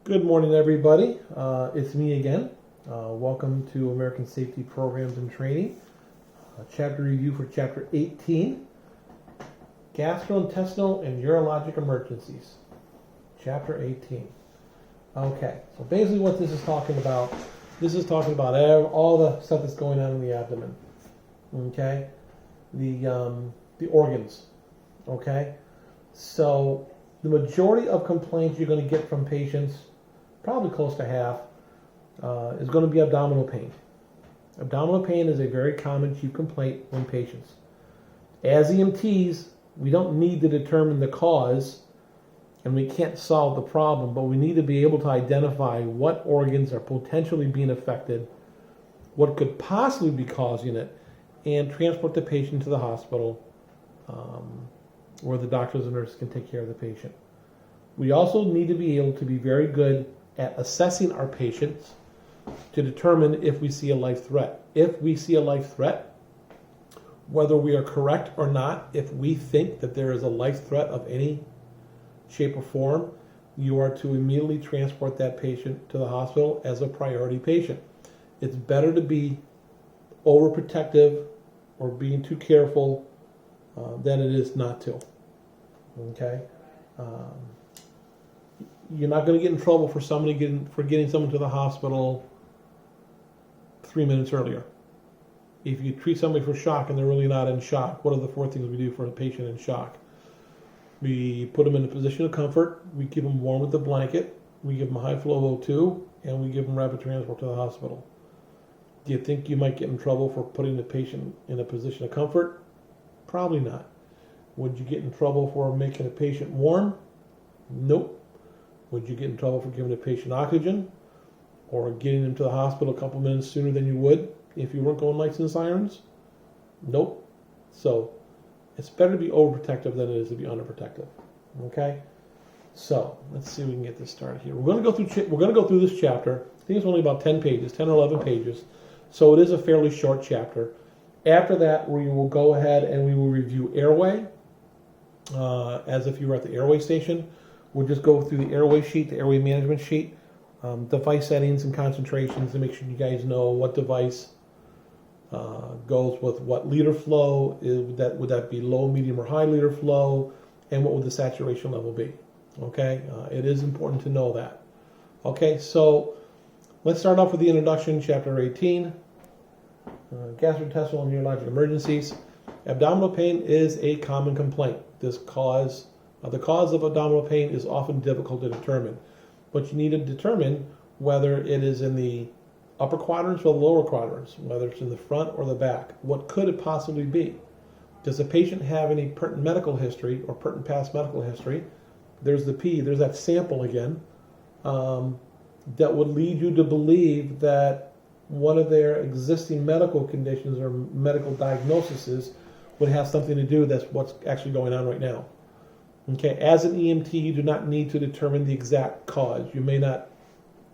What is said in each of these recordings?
Good morning, everybody. It's me again. Welcome to American Safety Programs and Training. Chapter review for Chapter 18, Gastrointestinal and Urologic Emergencies. Chapter 18. Okay, so basically what this is talking about all the stuff that's going on in the abdomen. Okay, the organs. Okay, so the majority of complaints you're going to get from patients, probably close to half, is going to be abdominal pain. Abdominal pain is a very common chief complaint in patients. As EMTs, we don't need to determine the cause, and we can't solve the problem, but we need to be able to identify what organs are potentially being affected, what could possibly be causing it, and transport the patient to the hospital where the doctors and nurses can take care of the patient. We also need to be able to be very good at assessing our patients to determine if we see a life threat. If we see a life threat, whether we are correct or not, if we think that there is a life threat of any shape or form, you are to immediately transport that patient to the hospital as a priority patient. It's better to be overprotective or being too careful than it is not to. Okay? You're not going to get in trouble for getting someone to the hospital 3 minutes earlier. If you treat somebody for shock and they're really not in shock, what are the 4 things we do for a patient in shock? We put them in a position of comfort, we keep them warm with the blanket, we give them a high flow of O2, and we give them rapid transport to the hospital. Do you think you might get in trouble for putting the patient in a position of comfort? Probably not. Would you get in trouble for making a patient warm? Nope. Would you get in trouble for giving a patient oxygen or getting them to the hospital a couple minutes sooner than you would if you weren't going lights and sirens? Nope. So it's better to be overprotective than it is to be underprotective. Okay? So let's see if we can get this started here. We're going to go through this chapter. I think it's only about 10 pages, 10 or 11 pages. So it is a fairly short chapter. After that, we will go ahead and we will review airway, as if you were at the airway station. We'll just go through the airway sheet, the airway management sheet, device settings and concentrations to make sure you guys know what device goes with what liter flow. Would that be low, medium, or high liter flow? And what would the saturation level be? Okay, it is important to know that. Okay, so let's start off with the introduction, Chapter 18, Gastrointestinal and Urologic Emergencies. Abdominal pain is a common complaint. The cause of abdominal pain is often difficult to determine, but you need to determine whether it is in the upper quadrants or the lower quadrants, whether it's in the front or the back. What could it possibly be? Does the patient have any pertinent medical history or pertinent past medical history? There's the P, there's that sample again, that would lead you to believe that one of their existing medical conditions or medical diagnoses would have something to do with that's what's actually going on right now. Okay, as an EMT, you do not need to determine the exact cause. You may not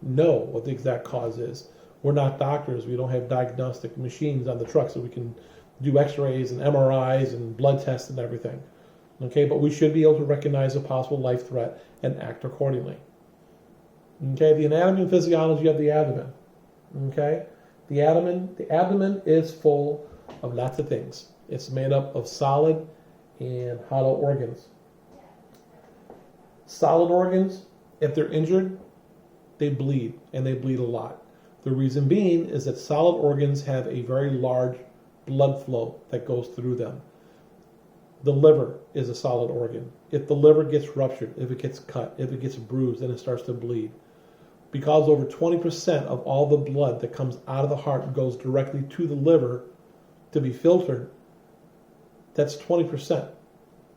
know what the exact cause is. We're not doctors. We don't have diagnostic machines on the truck so we can do x-rays and MRIs and blood tests and everything. Okay, but we should be able to recognize a possible life threat and act accordingly. Okay, the anatomy and physiology of the abdomen. Okay, the abdomen is full of lots of things. It's made up of solid and hollow organs. Solid organs, if they're injured, they bleed, and they bleed a lot. The reason being is that solid organs have a very large blood flow that goes through them. The liver is a solid organ. If the liver gets ruptured, if it gets cut, if it gets bruised, then it starts to bleed. Because over 20% of all the blood that comes out of the heart goes directly to the liver to be filtered, that's 20%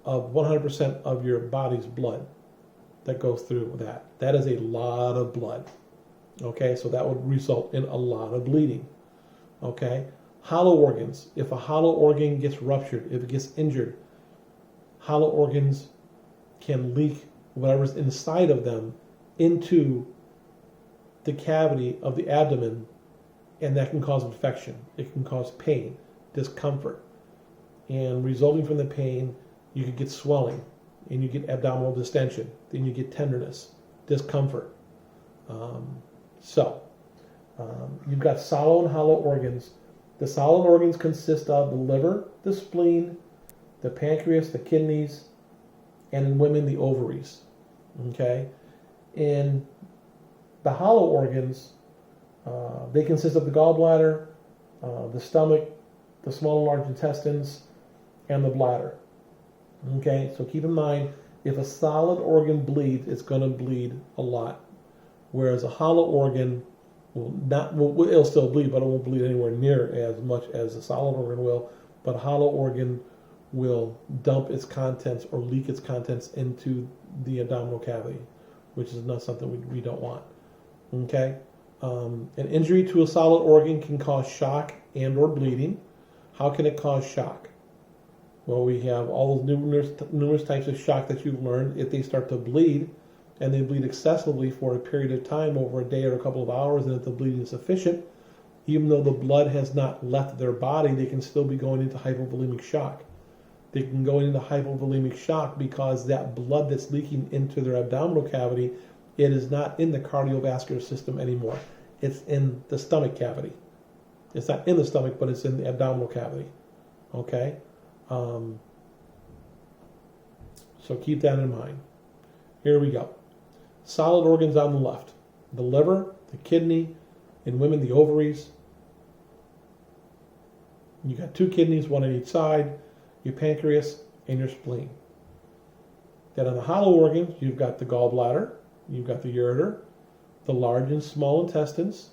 of 100% of your body's blood that goes through that. That is a lot of blood. Okay, so that would result in a lot of bleeding. Okay, hollow organs. If a hollow organ gets ruptured, if it gets injured, hollow organs can leak whatever's inside of them into the cavity of the abdomen, and that can cause infection. It can cause pain, discomfort, and resulting from the pain, you could get swelling, and you get abdominal distension. Then you get tenderness, discomfort. You've got solid and hollow organs. The solid organs consist of the liver, the spleen, the pancreas, the kidneys, and in women, the ovaries. Okay? In the hollow organs, they consist of the gallbladder, the stomach, the small and large intestines, and the bladder. Okay? So keep in mind, if a solid organ bleeds, it's going to bleed a lot. Whereas a hollow organ it'll still bleed, but it won't bleed anywhere near as much as a solid organ will. But a hollow organ will dump its contents or leak its contents into the abdominal cavity, which is not something we don't want. Okay? An injury to a solid organ can cause shock and or bleeding. How can it cause shock? Well, we have all those numerous types of shock that you've learned. If they start to bleed, and they bleed excessively for a period of time, over a day or a couple of hours, and if the bleeding is sufficient, even though the blood has not left their body, they can still be going into hypovolemic shock. They can go into hypovolemic shock because that blood that's leaking into their abdominal cavity, it is not in the cardiovascular system anymore. It's in the stomach cavity. It's not in the stomach, but it's in the abdominal cavity. Okay? So keep that in mind. Here we go. Solid organs on the left. The liver, the kidney, in women, the ovaries. You got 2 kidneys, 1 on each side, your pancreas, and your spleen. Then on the hollow organs, you've got the gallbladder, you've got the ureter, the large and small intestines.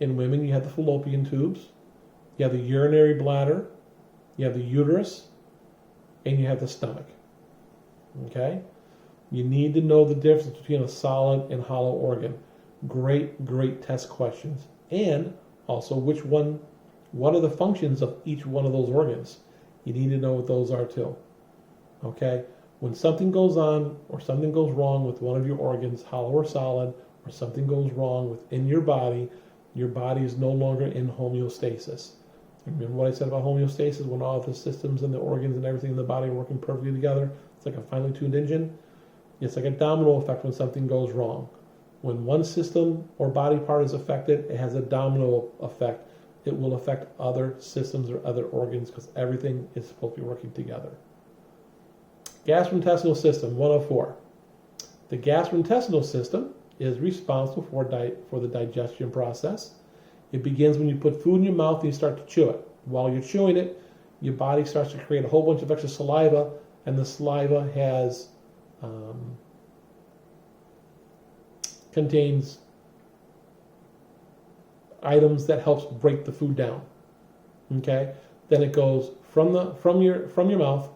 In women, you have the fallopian tubes, you have the urinary bladder, you have the uterus, and you have the stomach. Okay? You need to know the difference between a solid and hollow organ. Great test questions. And also what are the functions of each one of those organs? You need to know what those are too. Okay? When something goes on or something goes wrong with one of your organs, hollow or solid, or something goes wrong within your body is no longer in homeostasis. Remember what I said about homeostasis? When all the systems and the organs and everything in the body are working perfectly together, it's like a finely tuned engine. It's like a domino effect when something goes wrong. When one system or body part is affected, it has a domino effect. It will affect other systems or other organs because everything is supposed to be working together. Gastrointestinal system, 104. The gastrointestinal system is responsible for the digestion process. It begins when you put food in your mouth and you start to chew it. While you're chewing it, your body starts to create a whole bunch of extra saliva, and the saliva contains items that helps break the food down. Okay? Then it goes from your mouth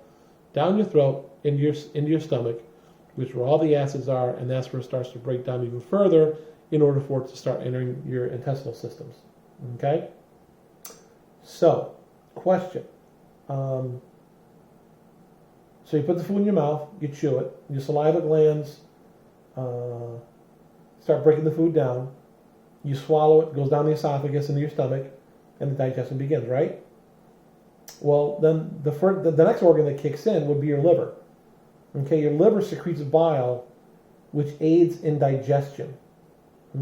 down your throat into your stomach, which is where all the acids are, and that's where it starts to break down even further in order for it to start entering your intestinal systems. Okay? So, question. So you put the food in your mouth, you chew it, your saliva glands start breaking the food down, you swallow it, goes down the esophagus into your stomach, and the digestion begins, right? Well, then the next organ that kicks in would be your liver. Okay, your liver secretes bile, which aids in digestion.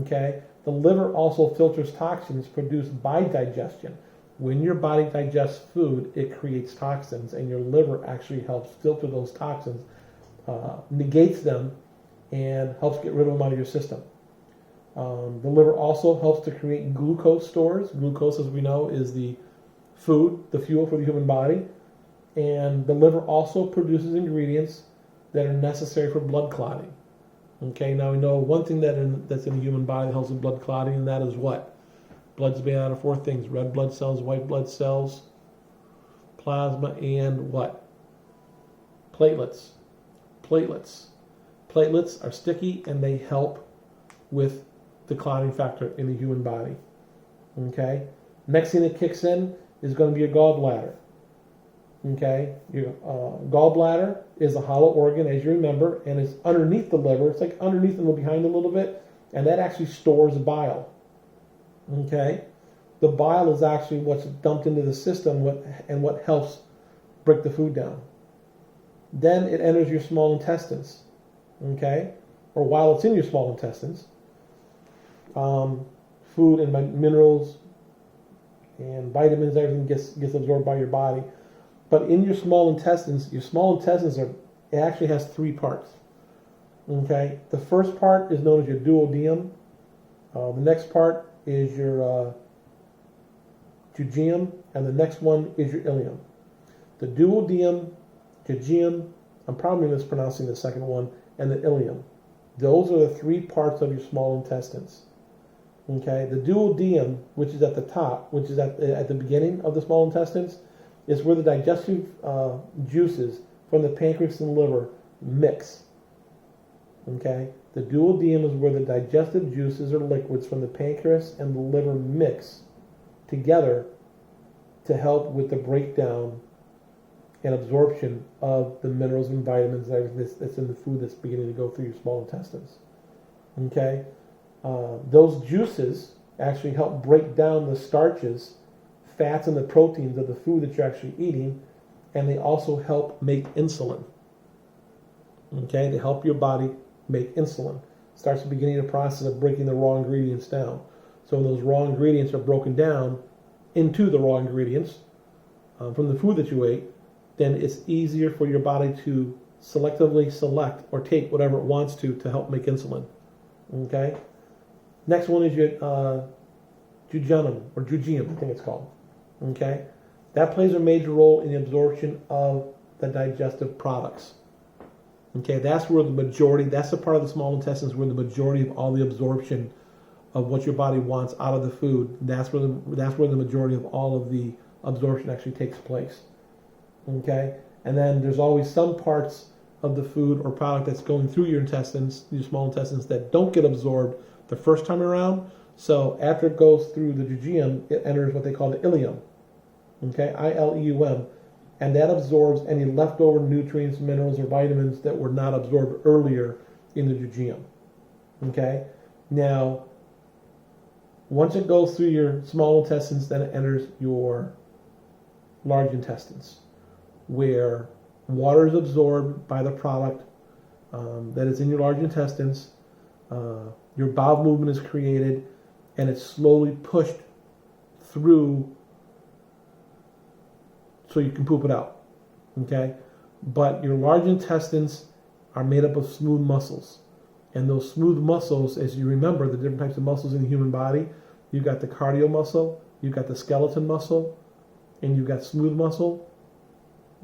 Okay, the liver also filters toxins produced by digestion. When your body digests food, it creates toxins, and your liver actually helps filter those toxins, negates them, and helps get rid of them out of your system. The liver also helps to create glucose stores. Glucose, as we know, is the fuel for the human body. And the liver also produces ingredients that are necessary for blood clotting. Okay, now we know one thing that's in the human body that helps in blood clotting, and that is what? Blood's made out of 4 things: red blood cells, white blood cells, plasma, and what? Platelets. Platelets are sticky, and they help with the clotting factor in the human body. Okay? Next thing that kicks in is going to be your gallbladder. Okay? Your gallbladder is a hollow organ, as you remember, and it's underneath the liver. It's like underneath and behind a little bit, and that actually stores bile. Okay? The bile is actually what's dumped into the system and what helps break the food down. Then it enters your small intestines. Okay? Or while it's in your small intestines, food and minerals and vitamins, everything gets absorbed by your body. But in your small intestines it actually has three parts. Okay, the first part is known as your duodenum. The next part is your jejunum, and the next one is your ileum. The duodenum, jejunum, I'm probably mispronouncing the second one, and the ileum. Those are the three parts of your small intestines. Okay, the duodenum, which is at the top, which is at the beginning of the small intestines, is where the digestive juices from the pancreas and liver mix. Okay, the duodenum is where the digestive juices or liquids from the pancreas and the liver mix together to help with the breakdown and absorption of the minerals and vitamins and everything that's in the food that's beginning to go through your small intestines. Okay, those juices actually help break down the starches, fats, and the proteins of the food that you're actually eating, and they also help make insulin. Okay, they help your body make insulin. Starts beginning the process of breaking the raw ingredients down. So when those raw ingredients are broken down into the raw ingredients from the food that you ate, then it's easier for your body to selectively select or take whatever it wants to help make insulin. Okay? Next one is your jejunum, or jejunum, I think it's called. Okay? That plays a major role in the absorption of the digestive products. Okay, that's the part of the small intestines where the majority of all the absorption of what your body wants out of the food, that's where the majority of all of the absorption actually takes place. Okay, and then there's always some parts of the food or product that's going through your intestines, your small intestines, that don't get absorbed the first time around. So after it goes through the jejunum, it enters what they call the ileum. Okay, ileum. And that absorbs any leftover nutrients, minerals, or vitamins that were not absorbed earlier in the jejunum. Okay? Now, once it goes through your small intestines, then it enters your large intestines, where water is absorbed by the product that is in your large intestines. Your bowel movement is created, and it's slowly pushed through so you can poop it out. Okay? But your large intestines are made up of smooth muscles. And those smooth muscles, as you remember, the different types of muscles in the human body, you've got the cardio muscle, you've got the skeleton muscle, and you've got smooth muscle.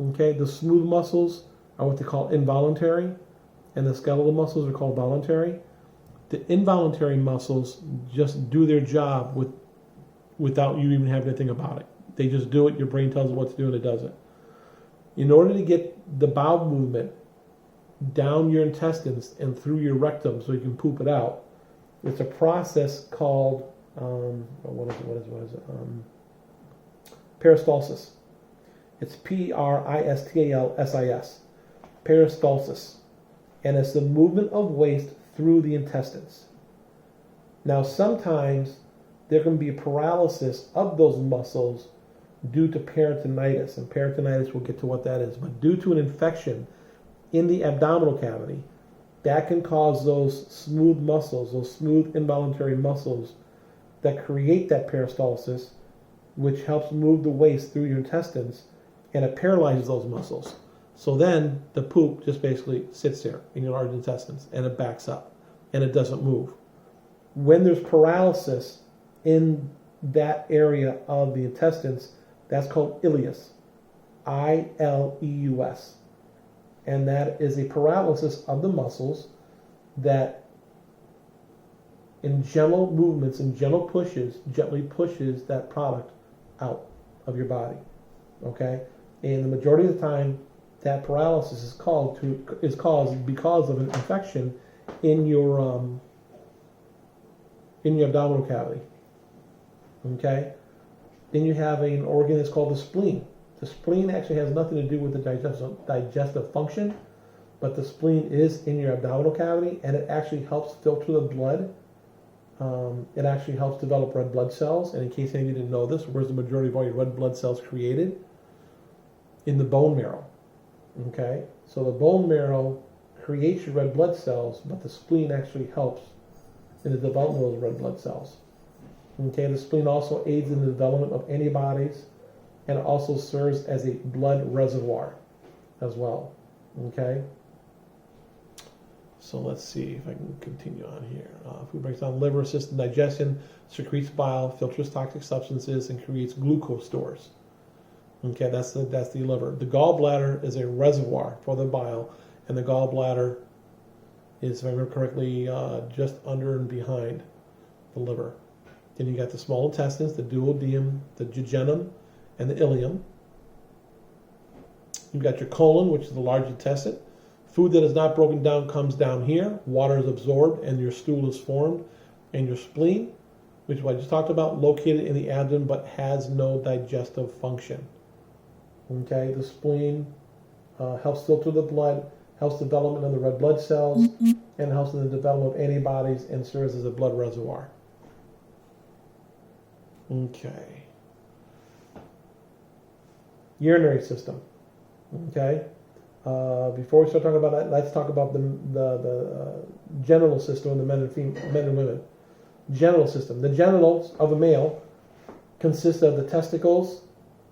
Okay? The smooth muscles are what they call involuntary, and the skeletal muscles are called voluntary. The involuntary muscles just do their job without you even having to think about it. They just do it. Your brain tells it what to do, and it does it. In order to get the bowel movement down your intestines and through your rectum so you can poop it out, it's a process called peristalsis. It's peristalsis. Peristalsis. And it's the movement of waste through the intestines. Now, sometimes there can be a paralysis of those muscles due to peritonitis, and peritonitis, we'll get to what that is, but due to an infection in the abdominal cavity, that can cause those smooth muscles, those smooth involuntary muscles that create that peristalsis, which helps move the waste through your intestines, and it paralyzes those muscles. So then the poop just basically sits there in your large intestines, and it backs up, and it doesn't move. When there's paralysis in that area of the intestines, that's called ileus, I-L-E-U-S. And that is a paralysis of the muscles that in gentle movements and gently pushes that product out of your body. Okay? And the majority of the time, that paralysis is caused because of an infection in your abdominal cavity. Okay? Then you have an organ that's called the spleen. The spleen actually has nothing to do with the digestive function, but the spleen is in your abdominal cavity, and it actually helps filter the blood. It actually helps develop red blood cells. And in case any of you didn't know this, where's the majority of all your red blood cells created? In the bone marrow. Okay? So the bone marrow creates your red blood cells, but the spleen actually helps in the development of those red blood cells. Okay, the spleen also aids in the development of antibodies and also serves as a blood reservoir as well. Okay, so let's see if I can continue on here. Food breaks down liver, assists in digestion, secretes bile, filters toxic substances, and creates glucose stores. Okay, that's the liver. The gallbladder is a reservoir for the bile, and the gallbladder is, if I remember correctly, just under and behind the liver. Then you got the small intestines, the duodenum, the jejunum, and the ileum. You've got your colon, which is the large intestine. Food that is not broken down comes down here. Water is absorbed, and your stool is formed. And your spleen, which is what I just talked about, located in the abdomen but has no digestive function. Okay, the spleen helps filter the blood, helps development of the red blood cells, and helps in the development of antibodies and serves as a blood reservoir. Okay. Urinary system. Okay. Before we start talking about that, let's talk about the genital system of the men and women. Genital system. The genitals of a male consist of the testicles,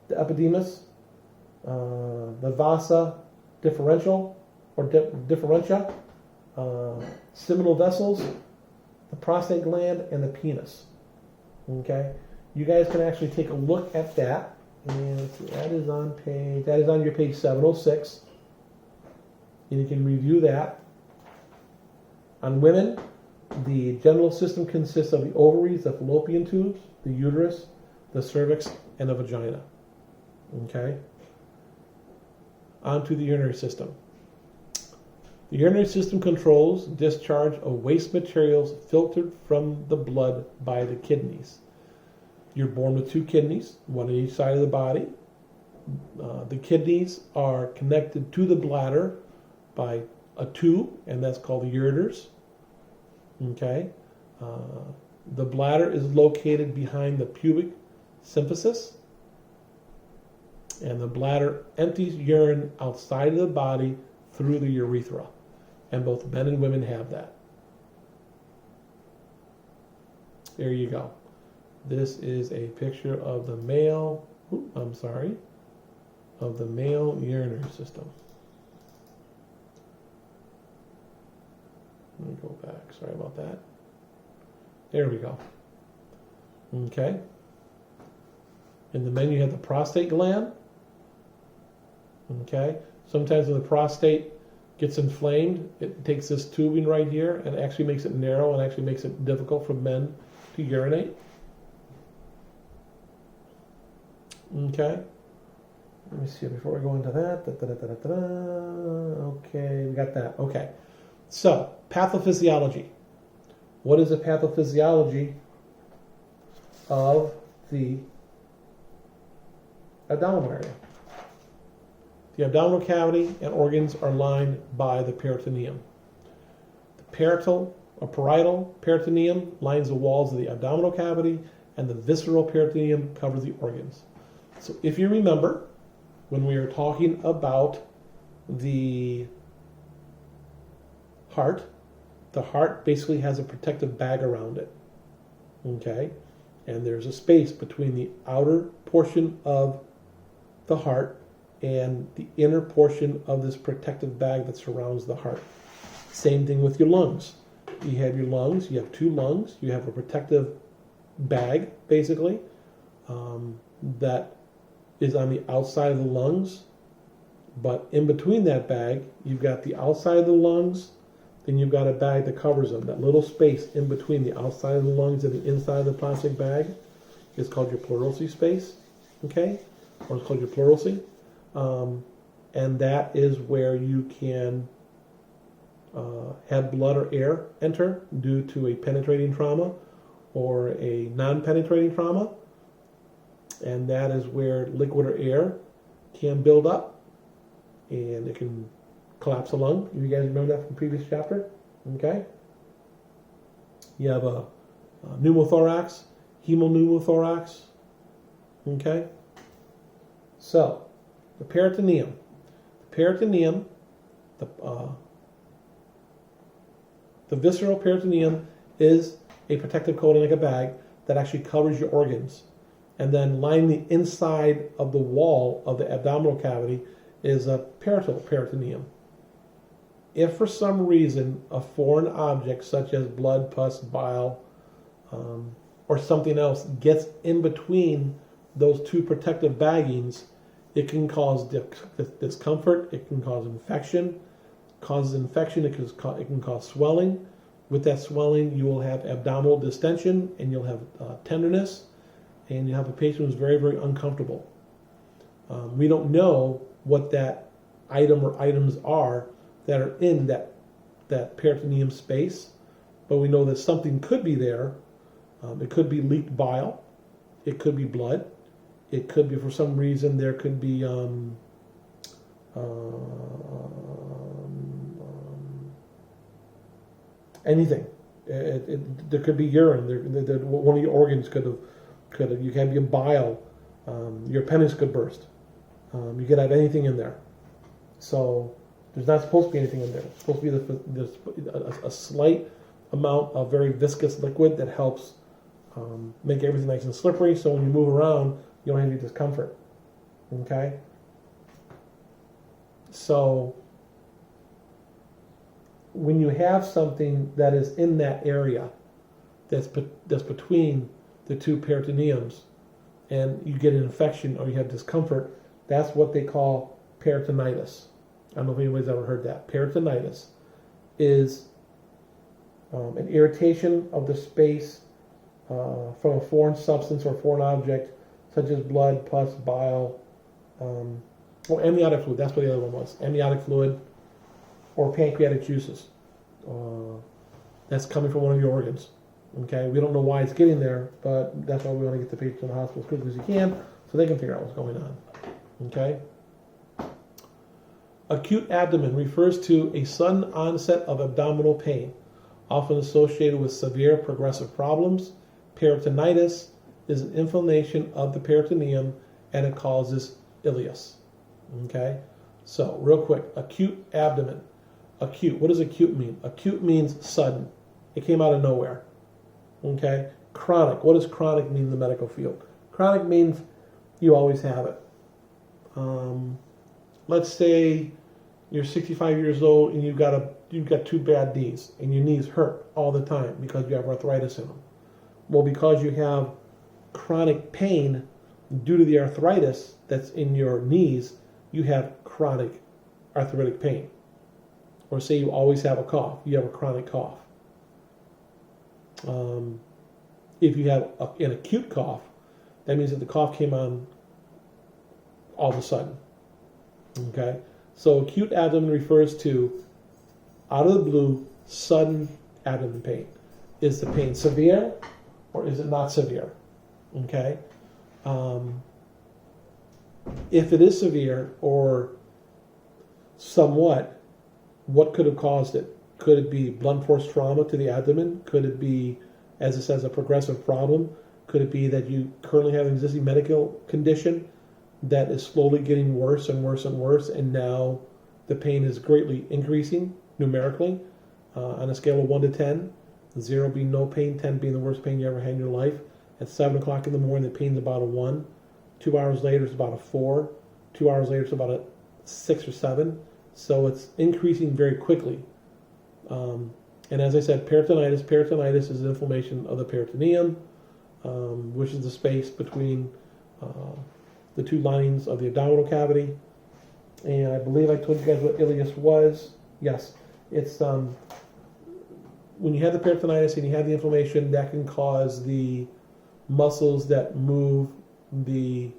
the epididymis, the vasa differential or differentia, seminal vessels, the prostate gland, and the penis. Okay, you guys can actually take a look at that, and let's see, that is on your page 706, and you can review that. On women, the genital system consists of the ovaries, the fallopian tubes, the uterus, the cervix, and the vagina. Okay. On to the urinary system. The urinary system controls discharge of waste materials filtered from the blood by the kidneys. You're born with two kidneys, one on each side of the body. The kidneys are connected to the bladder by a tube, and that's called the ureters. Okay. The bladder is located behind the pubic symphysis, and the bladder empties urine outside of the body through the urethra. And both men and women have that. There you go. This is a picture of the male, of the male urinary system. Let me go back, sorry about that. There we go. Okay. In the men you have the prostate gland. Okay. Sometimes when the prostate gets inflamed, it takes this tubing right here and actually makes it narrow and actually makes it difficult for men to urinate. Okay. Let me see before we go into that. Okay, we got that. Okay. So, pathophysiology. What is the pathophysiology of the abdominal area? The abdominal cavity and organs are lined by the peritoneum. The parietal peritoneum lines the walls of the abdominal cavity, and the visceral peritoneum covers the organs. So if you remember, when we were talking about the heart basically has a protective bag around it. Okay? And there's a space between the outer portion of the heart and the inner portion of this protective bag that surrounds the heart. Same thing with your lungs. You have your lungs, you have two lungs, you have a protective bag, basically, that is on the outside of the lungs, but in between that bag, you've got the outside of the lungs, then you've got a bag that covers them. That little space in between the outside of the lungs and the inside of the plastic bag is called your pleural space, okay? Or it's called your pleural. And that is where you can have blood or air enter due to a penetrating trauma or a non-penetrating trauma. And that is where liquid or air can build up and it can collapse a lung. You guys remember that from the previous chapter? Okay. You have a pneumothorax, hemopneumothorax. Okay. So, the peritoneum. The peritoneum, the visceral peritoneum is a protective coating like a bag that actually covers your organs. And then lining the inside of the wall of the abdominal cavity is a peritoneum. If for some reason a foreign object such as blood, pus, bile, or something else gets in between those two protective baggings, it can cause discomfort, it can cause infection. Causes infection, it can cause swelling. With that swelling, you will have abdominal distension, and you'll have tenderness, and you have a patient who's very, very uncomfortable. We don't know what that item or items are that are in that peritoneum space, but we know that something could be there. It could be leaked bile, it could be blood, it could be, for some reason, there could be anything. There could be urine. One of your organs could have. You can be a bile. Your appendix could burst. You could have anything in there. So there's not supposed to be anything in there. It's supposed to be a slight amount of very viscous liquid that helps make everything nice and slippery. So when you move around, you don't have any discomfort. Okay. So when you have something that is in that area, that's between the two peritoneums, and you get an infection or you have discomfort, that's what they call peritonitis. I don't know if anybody's ever heard that. Peritonitis is an irritation of the space from a foreign substance or foreign object, such as blood, pus, bile, amniotic fluid. That's what the other one was. Amniotic fluid or pancreatic juices. That's coming from one of your organs. Okay, we don't know why it's getting there, but that's why we want to get the patient to the hospital as quickly as you can so they can figure out what's going on. Okay. Acute abdomen refers to a sudden onset of abdominal pain, often associated with severe progressive problems. Peritonitis is an inflammation of the peritoneum, and it causes ileus. Okay, so real quick, acute abdomen. Acute, what does acute mean? Acute means sudden. It came out of nowhere. Okay, chronic, what does chronic mean in the medical field? Chronic means you always have it. Let's say you're 65 years old and you've got two bad knees, and your knees hurt all the time because you have arthritis in them. Well, because you have chronic pain due to the arthritis that's in your knees, you have chronic arthritic pain. Or say you always have a cough, you have a chronic cough. If you have an acute cough, that means that the cough came on all of a sudden. Okay? So acute abdomen refers to out of the blue, sudden abdomen pain. Is the pain severe or is it not severe? Okay? If it is severe or somewhat, what could have caused it? Could it be blunt force trauma to the abdomen? Could it be, as it says, a progressive problem? Could it be that you currently have an existing medical condition that is slowly getting worse and worse and worse, and now the pain is greatly increasing numerically on a scale of 1 to 10, 0 being no pain, 10 being the worst pain you ever had in your life. At 7 o'clock in the morning, the pain's about a 1. 2 hours later, it's about a 4. 2 hours later, it's about a 6 or 7. So it's increasing very quickly. And as I said, peritonitis is an inflammation of the peritoneum, which is the space between the two linings of the abdominal cavity. And I believe I told you guys what ileus was. Yes, it's when you have the peritonitis and you have the inflammation, that can cause the muscles that move the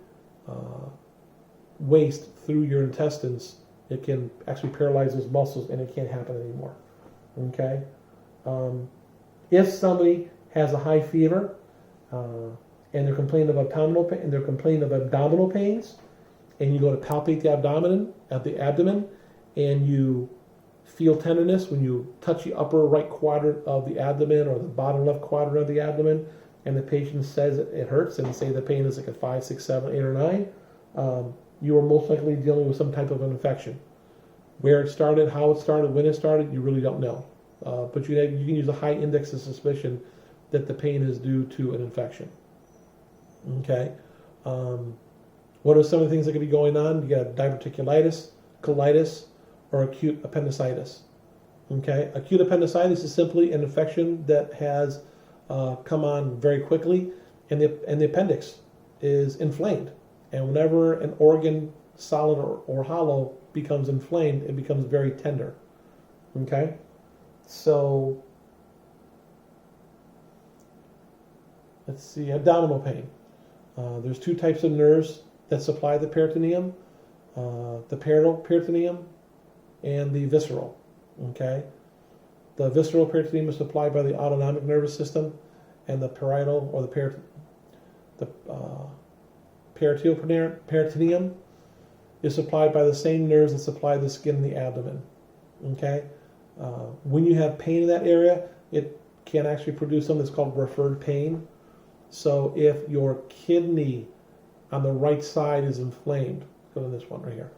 waste through your intestines. It can actually paralyze those muscles, and it can't happen anymore. Okay? If somebody has a high fever and they're complaining of abdominal pain, pains, and you go to palpate the abdomen, and you feel tenderness when you touch the upper right quadrant of the abdomen or the bottom left quadrant of the abdomen, and the patient says it hurts, and say the pain is like a 5, 6, 7, 8, or 9, you are most likely dealing with some type of an infection. Where it started, how it started, when it started, you really don't know. But you can use a high index of suspicion that the pain is due to an infection. Okay. What are some of the things that could be going on? You got diverticulitis, colitis, or acute appendicitis. Okay. Acute appendicitis is simply an infection that has come on very quickly, and the appendix is inflamed. And whenever an organ, solid or hollow, becomes inflamed, it becomes very tender. Okay. So let's see, abdominal pain. There's two types of nerves that supply the peritoneum, the parietal peritoneum and the visceral. Okay, the visceral peritoneum is supplied by the autonomic nervous system, and the parietal or the parietal peritoneum is supplied by the same nerves that supply the skin and the abdomen. Okay, when you have pain in that area, it can actually produce something that's called referred pain. So if your kidney on the right side is inflamed, go to this one right here.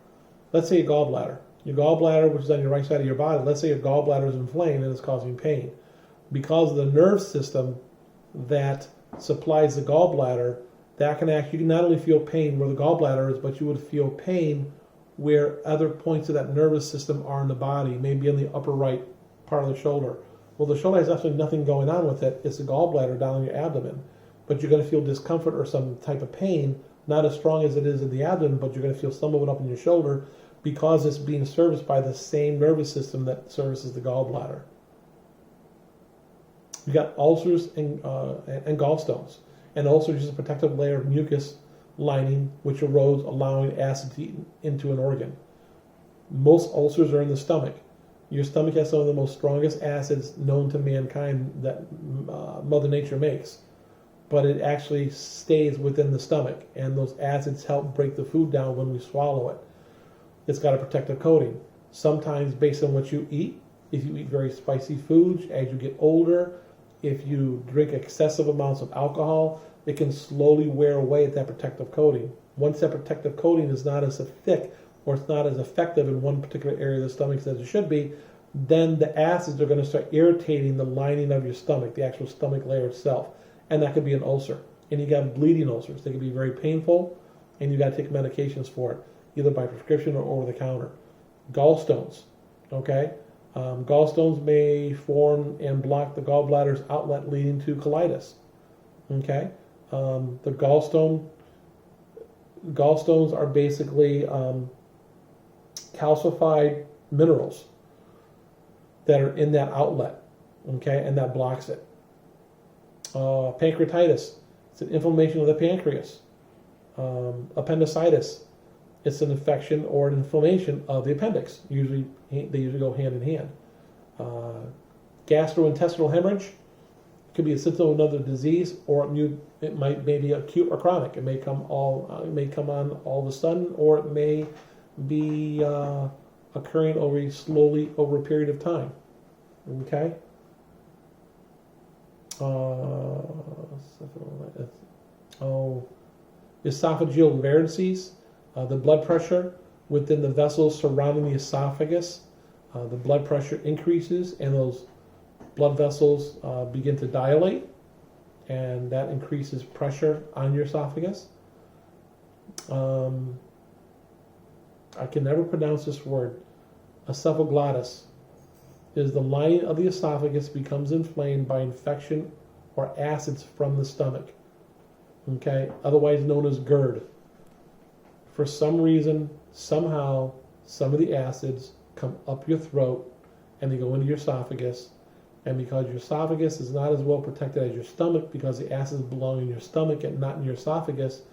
Let's say your gallbladder. Your gallbladder, which is on your right side of your body, let's say your gallbladder is inflamed and it's causing pain. Because of the nerve system that supplies the gallbladder, that can actually, you can not only feel pain where the gallbladder is, but you would feel pain where other points of that nervous system are in the body, maybe in the upper right part of the shoulder. Well, the shoulder has absolutely nothing going on with it. It's the gallbladder down in your abdomen. But you're going to feel discomfort or some type of pain, not as strong as it is in the abdomen, but you're going to feel some of it up in your shoulder because it's being serviced by the same nervous system that services the gallbladder. You got ulcers and gallstones. And ulcers is a protective layer of mucus lining which erodes, allowing acid to eat into an organ. Most ulcers are in the stomach. Your stomach has some of the most strongest acids known to mankind that Mother Nature makes. But it actually stays within the stomach, and those acids help break the food down when we swallow it. It's got a protective coating. Sometimes based on what you eat, if you eat very spicy foods, as you get older, if you drink excessive amounts of alcohol, it can slowly wear away at that protective coating. Once that protective coating is not as thick or it's not as effective in one particular area of the stomach as it should be, then the acids are going to start irritating the lining of your stomach, the actual stomach layer itself. And that could be an ulcer. And you got bleeding ulcers. They can be very painful, and you got to take medications for it, either by prescription or over the counter. Gallstones, okay? Gallstones may form and block the gallbladder's outlet, leading to colitis, okay? The gallstones are basically calcified minerals that are in that outlet, okay, and that blocks it. Pancreatitis, it's an inflammation of the pancreas. Appendicitis, it's an infection or an inflammation of the appendix. They usually go hand in hand. Gastrointestinal hemorrhage could be a symptom of another disease, or it may be acute or chronic. It may come on all of a sudden, or it may be occurring slowly over a period of time. Okay. Esophageal varices, the blood pressure within the vessels surrounding the esophagus. The blood pressure increases, and those blood vessels begin to dilate, and that increases pressure on your esophagus. I can never pronounce this word. Esophaglottis is the lining of the esophagus becomes inflamed by infection or acids from the stomach, okay, otherwise known as GERD. For some reason, somehow, some of the acids come up your throat and they go into your esophagus, and because your esophagus is not as well protected as your stomach, because the acids belong in your stomach and not in your esophagus,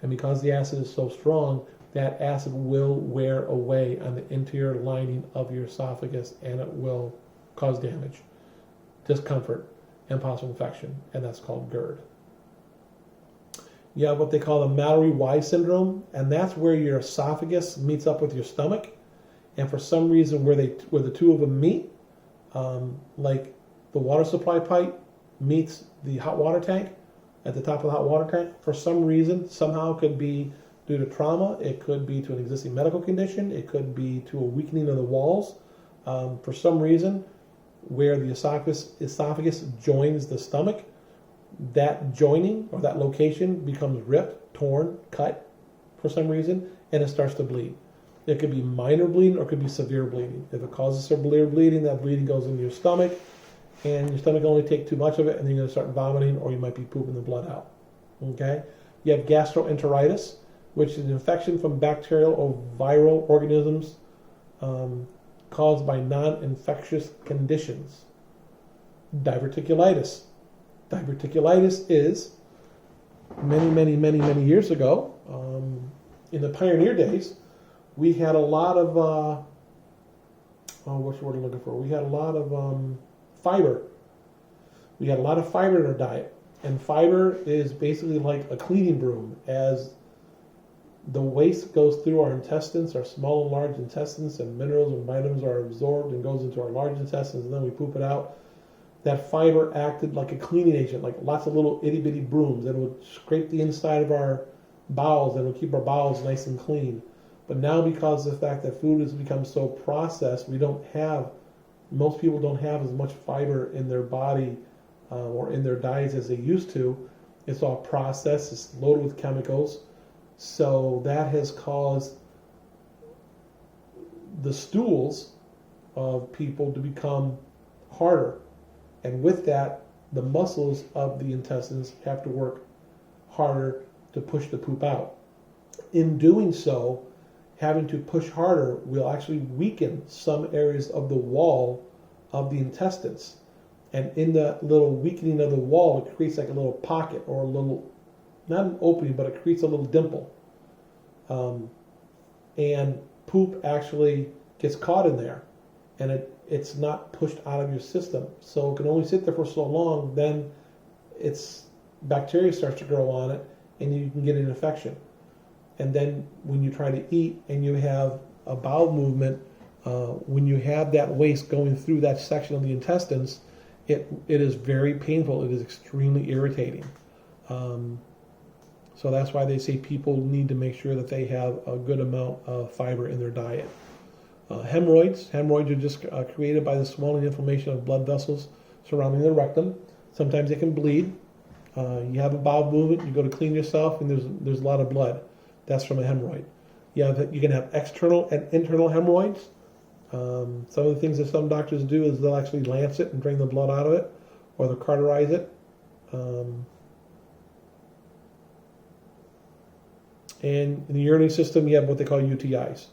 and because the acid is so strong, that acid will wear away on the interior lining of your esophagus, and it will cause damage, discomfort, and possible infection, and that's called GERD. You have what they call the Mallory-Weiss syndrome, and that's where your esophagus meets up with your stomach, and for some reason where the two of them meet, like the water supply pipe meets the hot water tank at the top of the hot water tank, for some reason, somehow, it could be due to trauma, it could be to an existing medical condition, it could be to a weakening of the walls. For some reason, where the esophagus joins the stomach, that joining or that location becomes ripped, torn, cut for some reason, and it starts to bleed. It could be minor bleeding or it could be severe bleeding. If it causes severe bleeding, that bleeding goes into your stomach, and your stomach can only take too much of it, and then you're going to start vomiting, or you might be pooping the blood out. Okay? You have gastroenteritis, which is an infection from bacterial or viral organisms caused by non-infectious conditions. Diverticulitis. Diverticulitis is many years ago, in the pioneer days, we had a lot of what's the word I'm looking for? We had a lot of fiber. We had a lot of fiber in our diet, and fiber is basically like a cleaning broom. As the waste goes through our intestines, our small and large intestines, and minerals and vitamins are absorbed and goes into our large intestines, and then we poop it out. That fiber acted like a cleaning agent, like lots of little itty bitty brooms that would scrape the inside of our bowels and would keep our bowels nice and clean. But now, because of the fact that food has become so processed, most people don't have as much fiber in their body or in their diets as they used to. It's all processed, it's loaded with chemicals. So that has caused the stools of people to become harder. And with that, the muscles of the intestines have to work harder to push the poop out. In doing so, having to push harder will actually weaken some areas of the wall of the intestines. And in the little weakening of the wall, it creates like a little pocket or a little, not an opening, but it creates a little dimple. And poop actually gets caught in there, and it's not pushed out of your system. So it can only sit there for so long, then bacteria starts to grow on it, and you can get an infection. And then when you try to eat and you have a bowel movement, when you have that waste going through that section of the intestines, it is very painful. It is extremely irritating. So that's why they say people need to make sure that they have a good amount of fiber in their diet. Hemorrhoids are just created by the swelling inflammation of blood vessels surrounding the rectum. Sometimes they can bleed. You have a bowel movement, you go to clean yourself, and there's a lot of blood. That's from a hemorrhoid. You can have external and internal hemorrhoids. Some of the things that some doctors do is they'll actually lance it and drain the blood out of it, or they'll cauterize it. And in the urinary system, you have what they call UTIs.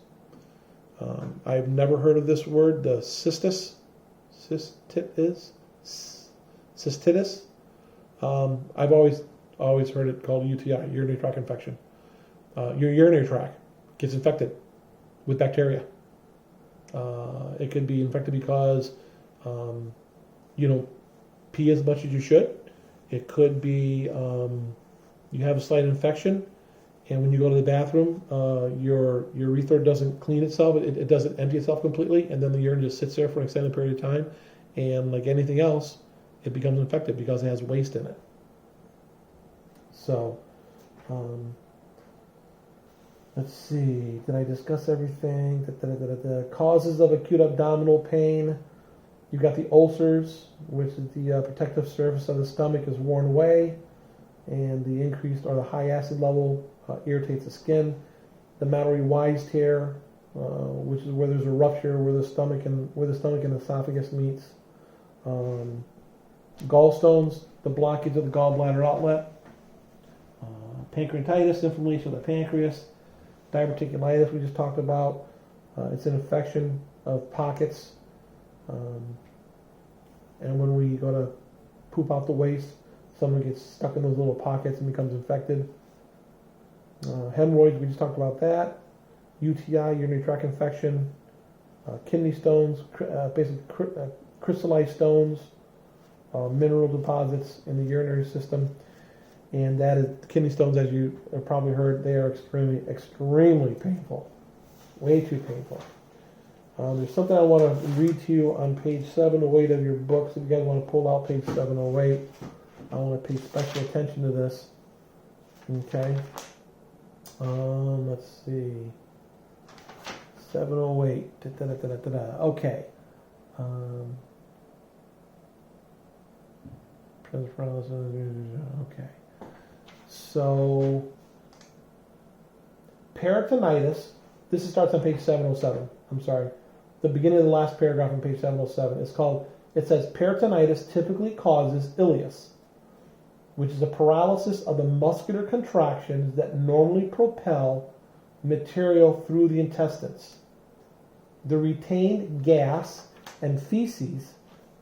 I've never heard of this word, the cystitis. I've always heard it called UTI, urinary tract infection. Your urinary tract gets infected with bacteria. It could be infected because you don't pee as much as you should. It could be you have a slight infection, and when you go to the bathroom, your urethra doesn't clean itself. It doesn't empty itself completely, and then the urine just sits there for an extended period of time. And like anything else, it becomes infected because it has waste in it. So, let's see. Did I discuss everything? The causes of acute abdominal pain. You've got the ulcers, which is the protective surface of the stomach is worn away, and the increased or the high acid level irritates the skin. The Mallory-Wise tear, which is where there's a rupture where the stomach and esophagus meets. Gallstones, the blockage of the gallbladder outlet. Pancreatitis, inflammation of the pancreas. Diverticulitis, we just talked about. It's an infection of pockets. And when we go to poop out the waste, someone gets stuck in those little pockets and becomes infected. Hemorrhoids, we just talked about that. UTI, urinary tract infection. Kidney stones, basically crystallized stones, mineral deposits in the urinary system. And that is kidney stones, as you have probably heard, they are extremely painful. Way too painful. There's something I want to read to you on page 708 of your books. If you guys want to pull out page 708, I want to pay special attention to this. Okay. Let's see. 708. Okay. Okay. So, peritonitis, this starts on page 707. I'm sorry. The beginning of the last paragraph on page 707. It says, peritonitis typically causes ileus, which is a paralysis of the muscular contractions that normally propel material through the intestines. The retained gas and feces,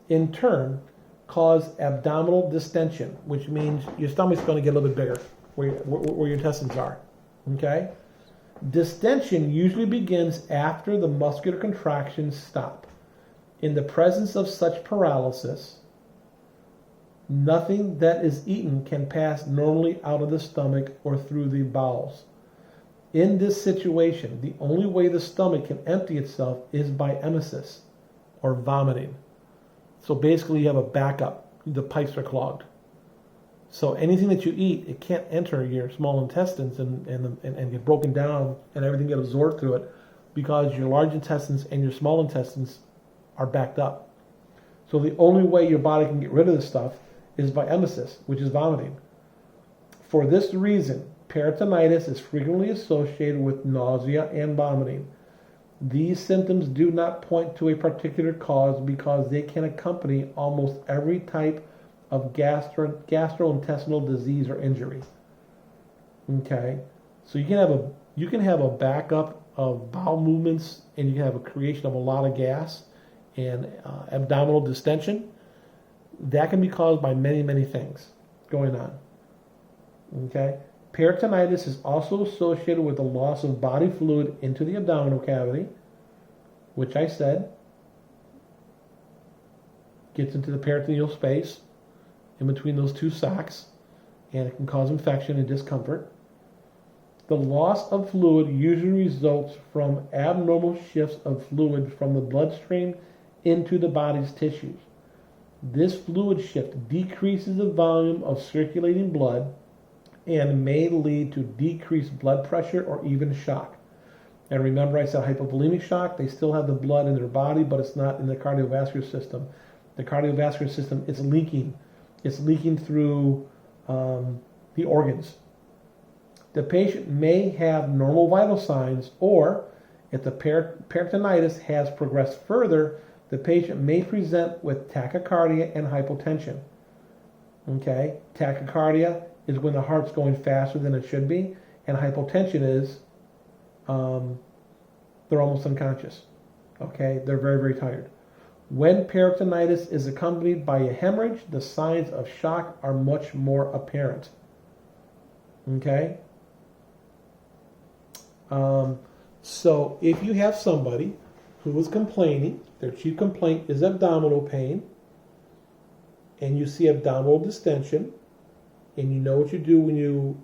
in turn, cause abdominal distension, which means your stomach's going to get a little bit bigger where your intestines are. Okay? Distension usually begins after the muscular contractions stop. In the presence of such paralysis, nothing that is eaten can pass normally out of the stomach or through the bowels. In this situation, the only way the stomach can empty itself is by emesis, or vomiting. So basically you have a backup. The pipes are clogged. So anything that you eat, it can't enter your small intestines and get broken down and everything get absorbed through it because your large intestines and your small intestines are backed up. So the only way your body can get rid of this stuff is by emesis, which is vomiting. For this reason, peritonitis is frequently associated with nausea and vomiting. These symptoms do not point to a particular cause because they can accompany almost every type of gastrointestinal disease or injury. Okay, so you can have a backup of bowel movements, and you can have a creation of a lot of gas and abdominal distension. That can be caused by many things going on. Okay, peritonitis is also associated with the loss of body fluid into the abdominal cavity, which I said gets into the peritoneal space in between those two sacs, and it can cause infection and discomfort. The loss of fluid usually results from abnormal shifts of fluid from the bloodstream into the body's tissues. This fluid shift decreases the volume of circulating blood and may lead to decreased blood pressure or even shock. And remember I said hypovolemic shock, they still have the blood in their body, but it's not in the cardiovascular system. The cardiovascular system is leaking. It's leaking through the organs. The patient may have normal vital signs, or if the peritonitis has progressed further, the patient may present with tachycardia and hypotension. Okay, tachycardia is when the heart's going faster than it should be, and hypotension is they're almost unconscious. Okay, they're very tired. When peritonitis is accompanied by a hemorrhage, the signs of shock are much more apparent. Okay? So if you have somebody who is complaining, their chief complaint is abdominal pain, and you see abdominal distension, and you know what you do when you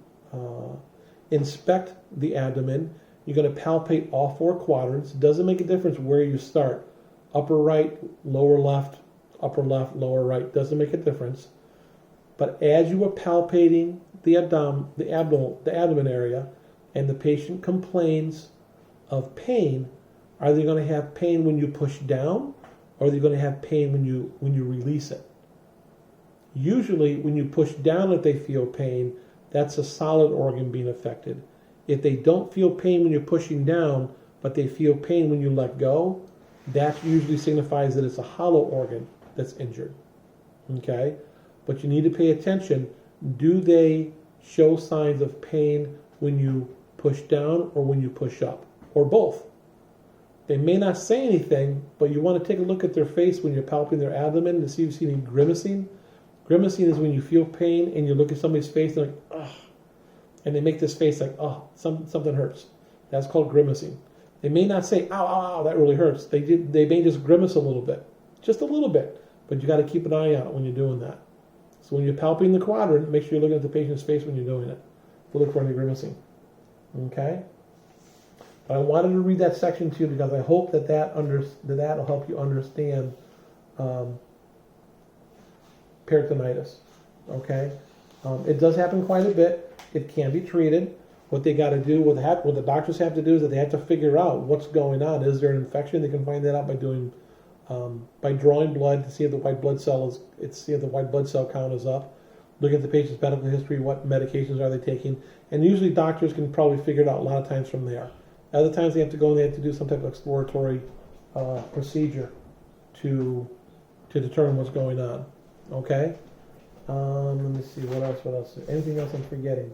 inspect the abdomen, you're going to palpate all four quadrants. It doesn't make a difference where you start. Upper right, lower left, upper left, lower right. Doesn't make a difference. But as you are palpating the abdomen area, and the patient complains of pain, are they going to have pain when you push down, or are they going to have pain when you release it? Usually, when you push down, if they feel pain, that's a solid organ being affected. If they don't feel pain when you're pushing down, but they feel pain when you let go, that usually signifies that it's a hollow organ that's injured. Okay? But you need to pay attention. Do they show signs of pain when you push down or when you push up? Or both? They may not say anything, but you want to take a look at their face when you're palpating their abdomen to see if you see any grimacing. Grimacing is when you feel pain and you look at somebody's face and they're like, ugh. And they make this face like, oh, something hurts. That's called grimacing. They may not say, ow, ow, ow, that really hurts. They may just grimace a little bit. Just a little bit. But you got to keep an eye out when you're doing that. So when you're palpating the quadrant, make sure you're looking at the patient's face when you're doing it. To look for any grimacing. Okay? But I wanted to read that section to you because I hope that will help you understand peritonitis. Okay? It does happen quite a bit. It can be treated. What they got to do, what the doctors have to do is that they have to figure out what's going on. Is there an infection? They can find that out by doing by drawing blood to see if the white blood cell count is up. Look at the patient's medical history, what medications are they taking, and usually doctors can probably figure it out a lot of times from there. Other times they have to go and they have to do some type of exploratory procedure to determine what's going on. Okay? Let me see, what else? Anything else I'm forgetting?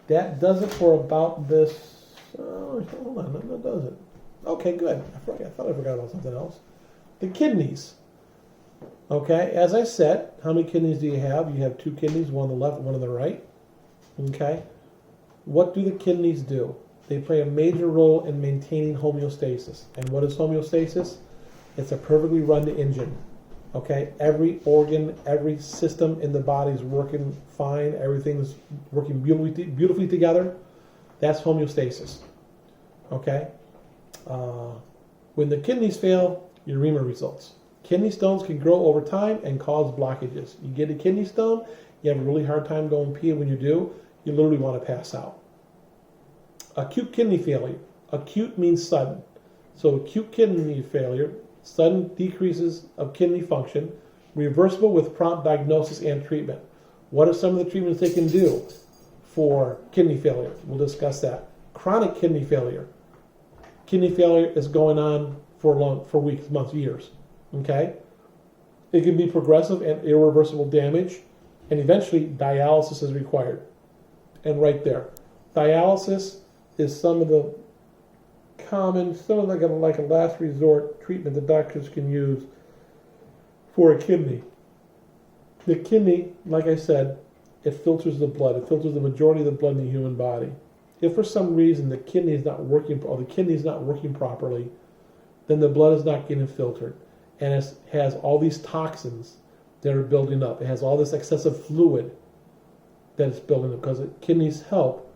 That does it for about this. Oh, hold on, that does it. Okay, good. I thought I forgot about something else. The kidneys. Okay, as I said, how many kidneys do you have? You have 2 kidneys, one on the left, one on the right. Okay, what do the kidneys do? They play a major role in maintaining homeostasis. And what is homeostasis? It's a perfectly run engine. Okay, every organ, every system in the body is working fine. Everything's working beautifully together. That's homeostasis. Okay, when the kidneys fail, uremia results. Kidney stones can grow over time and cause blockages. You get a kidney stone, you have a really hard time going pee, and when you do, you literally want to pass out. Acute kidney failure. Acute means sudden. So acute kidney failure, sudden decreases of kidney function, reversible with prompt diagnosis and treatment. What are some of the treatments they can do for kidney failure? We'll discuss that. Chronic kidney failure. Kidney failure is going on for weeks, months, years. Okay? It can be progressive and irreversible damage, and eventually dialysis is required. And right there, dialysis is some of the common, like a last resort treatment that doctors can use for a kidney. The kidney, like I said, it filters the blood. It filters the majority of the blood in the human body. If for some reason the kidney is not working, or the kidney is not working properly, then the blood is not getting filtered. And it has all these toxins that are building up. It has all this excessive fluid that it's building up, because the kidneys help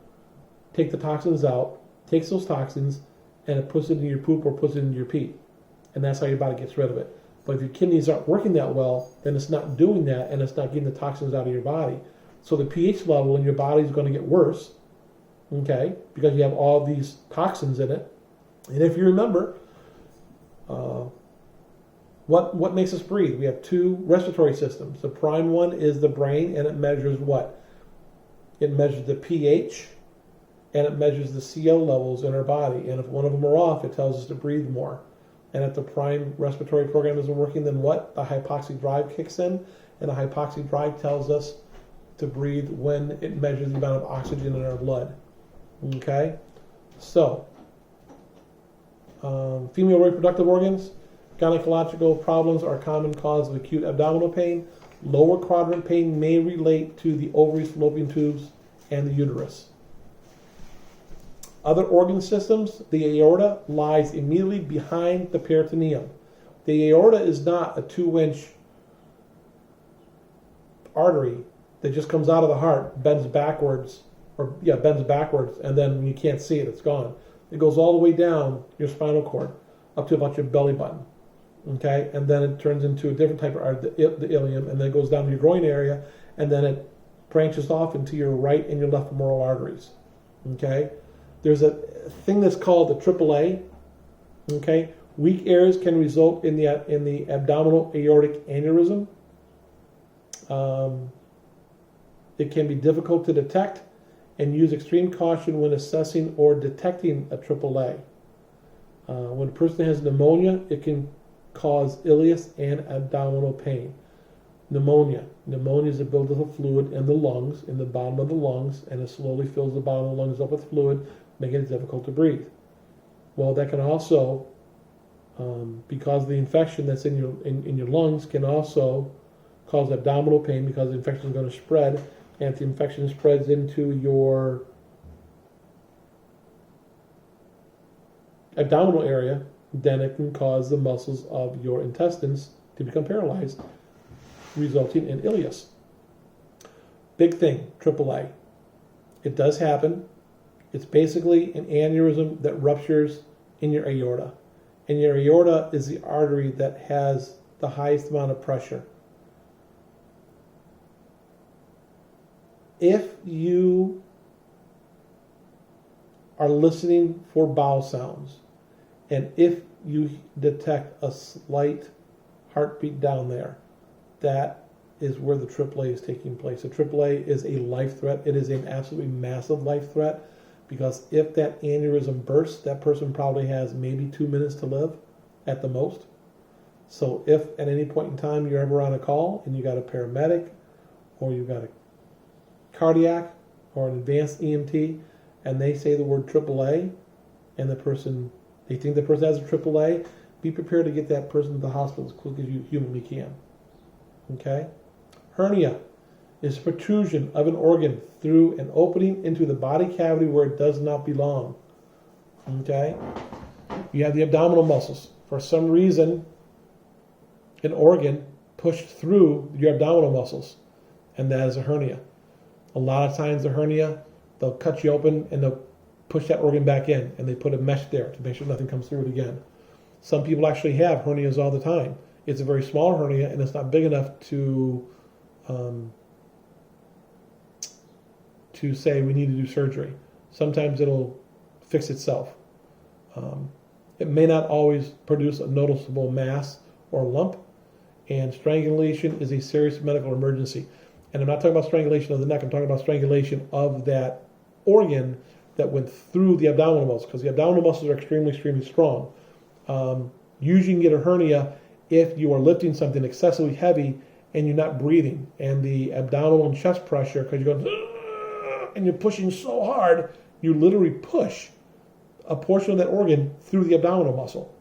take the toxins out, takes those toxins, and it puts it in your poop or puts it in your pee. And that's how your body gets rid of it. But if your kidneys aren't working that well, then it's not doing that, and it's not getting the toxins out of your body. So the pH level in your body is going to get worse, okay, because you have all these toxins in it. And if you remember, what makes us breathe? We have 2 respiratory systems. The prime one is the brain, and it measures what? It measures the pH, and it measures the CL levels in our body. And if one of them are off, it tells us to breathe more. And if the prime respiratory program isn't working, then what? The hypoxic drive kicks in, and the hypoxic drive tells us to breathe when it measures the amount of oxygen in our blood. Okay? So, female reproductive organs. Gynecological problems are a common cause of acute abdominal pain. Lower quadrant pain may relate to the ovaries, fallopian tubes, and the uterus. Other organ systems, the aorta lies immediately behind the peritoneum. The aorta is not a 2-inch artery that just comes out of the heart, bends backwards, and then when you can't see it, it's gone. It goes all the way down your spinal cord, up to about your belly button. Okay, and then it turns into a different type of artery, the ilium, and then it goes down to your groin area, and then it branches off into your right and your left femoral arteries. Okay, there's a thing that's called the AAA. Okay, weak areas can result in the abdominal aortic aneurysm. It can be difficult to detect, and use extreme caution when assessing or detecting a AAA. When a person has pneumonia, it can cause ileus and abdominal pain. Pneumonia is a buildup of fluid in the lungs, in the bottom of the lungs, and it slowly fills the bottom of the lungs up with fluid, making it difficult to breathe. Well, that can also, because the infection that's in your lungs can also cause abdominal pain, because the infection is going to spread, and if the infection spreads into your abdominal area, then it can cause the muscles of your intestines to become paralyzed, resulting in ileus. Big thing, AAA. It does happen. It's basically an aneurysm that ruptures in your aorta. And your aorta is the artery that has the highest amount of pressure. If you are listening for bowel sounds, And if you detect a slight heartbeat down there, that is where the AAA is taking place. The AAA is a life threat. It is an absolutely massive life threat, because if that aneurysm bursts, that person probably has maybe 2 minutes to live at the most. So if at any point in time you're ever on a call and you got a paramedic or you got a cardiac or an advanced EMT and they say the word AAA and they think the person has a AAA, be prepared to get that person to the hospital as quick as you humanly can. Okay? Hernia is protrusion of an organ through an opening into the body cavity where it does not belong. Okay? You have the abdominal muscles. For some reason, an organ pushed through your abdominal muscles, and that is a hernia. A lot of times the hernia, they'll cut you open and they'll push that organ back in, and they put a mesh there to make sure nothing comes through it again. Some people actually have hernias all the time. It's a very small hernia, and it's not big enough to say we need to do surgery. Sometimes it'll fix itself. It may not always produce a noticeable mass or lump, and strangulation is a serious medical emergency. And I'm not talking about strangulation of the neck, I'm talking about strangulation of that organ that went through the abdominal muscles, because the abdominal muscles are extremely, extremely strong. Usually you can get a hernia if you are lifting something excessively heavy and you're not breathing, and the abdominal and chest pressure, because you're going and you're pushing so hard, you literally push a portion of that organ through the abdominal muscle.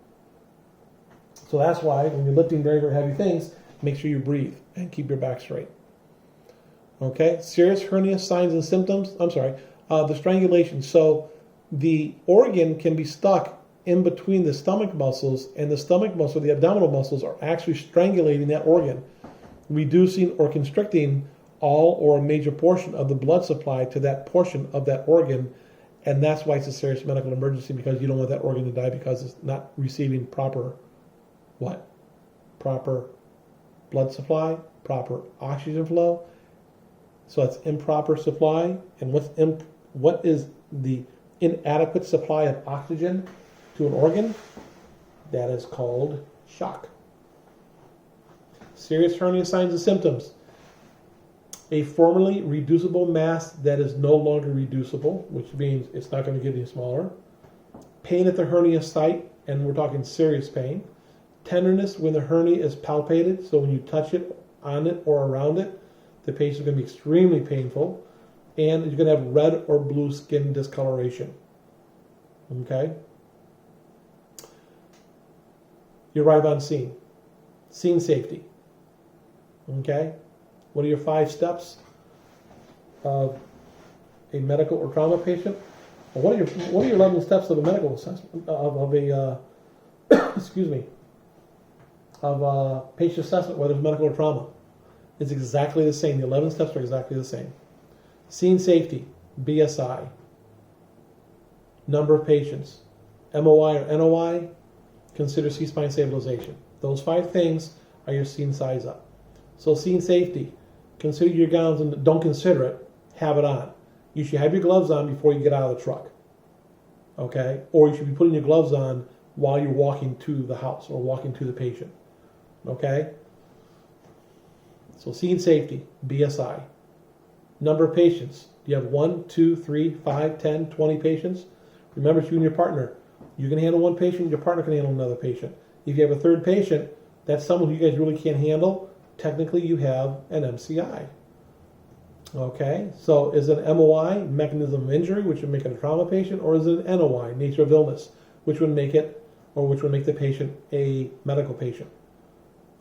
So that's why when you're lifting very, very heavy things, make sure you breathe and keep your back straight. Okay, serious hernia signs and symptoms. The strangulation. So the organ can be stuck in between the stomach muscles, and the stomach muscle, the abdominal muscles, are actually strangulating that organ, reducing or constricting all or a major portion of the blood supply to that portion of that organ. And that's why it's a serious medical emergency, because you don't want that organ to die because it's not receiving proper blood supply, proper oxygen flow. So it's improper supply. And what is the inadequate supply of oxygen to an organ? That is called shock. Serious hernia signs and symptoms. A formerly reducible mass that is no longer reducible, which means it's not going to get any smaller. Pain at the hernia site, and we're talking serious pain. Tenderness when the hernia is palpated, so when you touch it, on it, or around it, the patient is going to be extremely painful. And you're going to have red or blue skin discoloration. Okay? You arrive on scene. Scene safety. Okay? What are your 5 steps of a medical or trauma patient? Well, what are your 11 steps of a medical assessment of a patient assessment, whether it's medical or trauma? It's exactly the same. The 11 steps are exactly the same. Scene safety, BSI. Number of patients, MOI or NOI. Consider C-spine stabilization. Those 5 things are your scene size up. So scene safety. Consider your gowns, and don't consider it, have it on. You should have your gloves on before you get out of the truck. Okay? Or you should be putting your gloves on while you're walking to the house or walking to the patient. Okay? So scene safety, BSI. Number of patients. Do you have 1, 2, 3, 5, 10, 20 patients? Remember, it's you and your partner. You can handle one patient, your partner can handle another patient. If you have a third patient, that's someone who you guys really can't handle. Technically, you have an MCI. Okay, so is it an MOI, mechanism of injury, which would make it a trauma patient, or is it an NOI, nature of illness, which would make it, or which would make the patient a medical patient?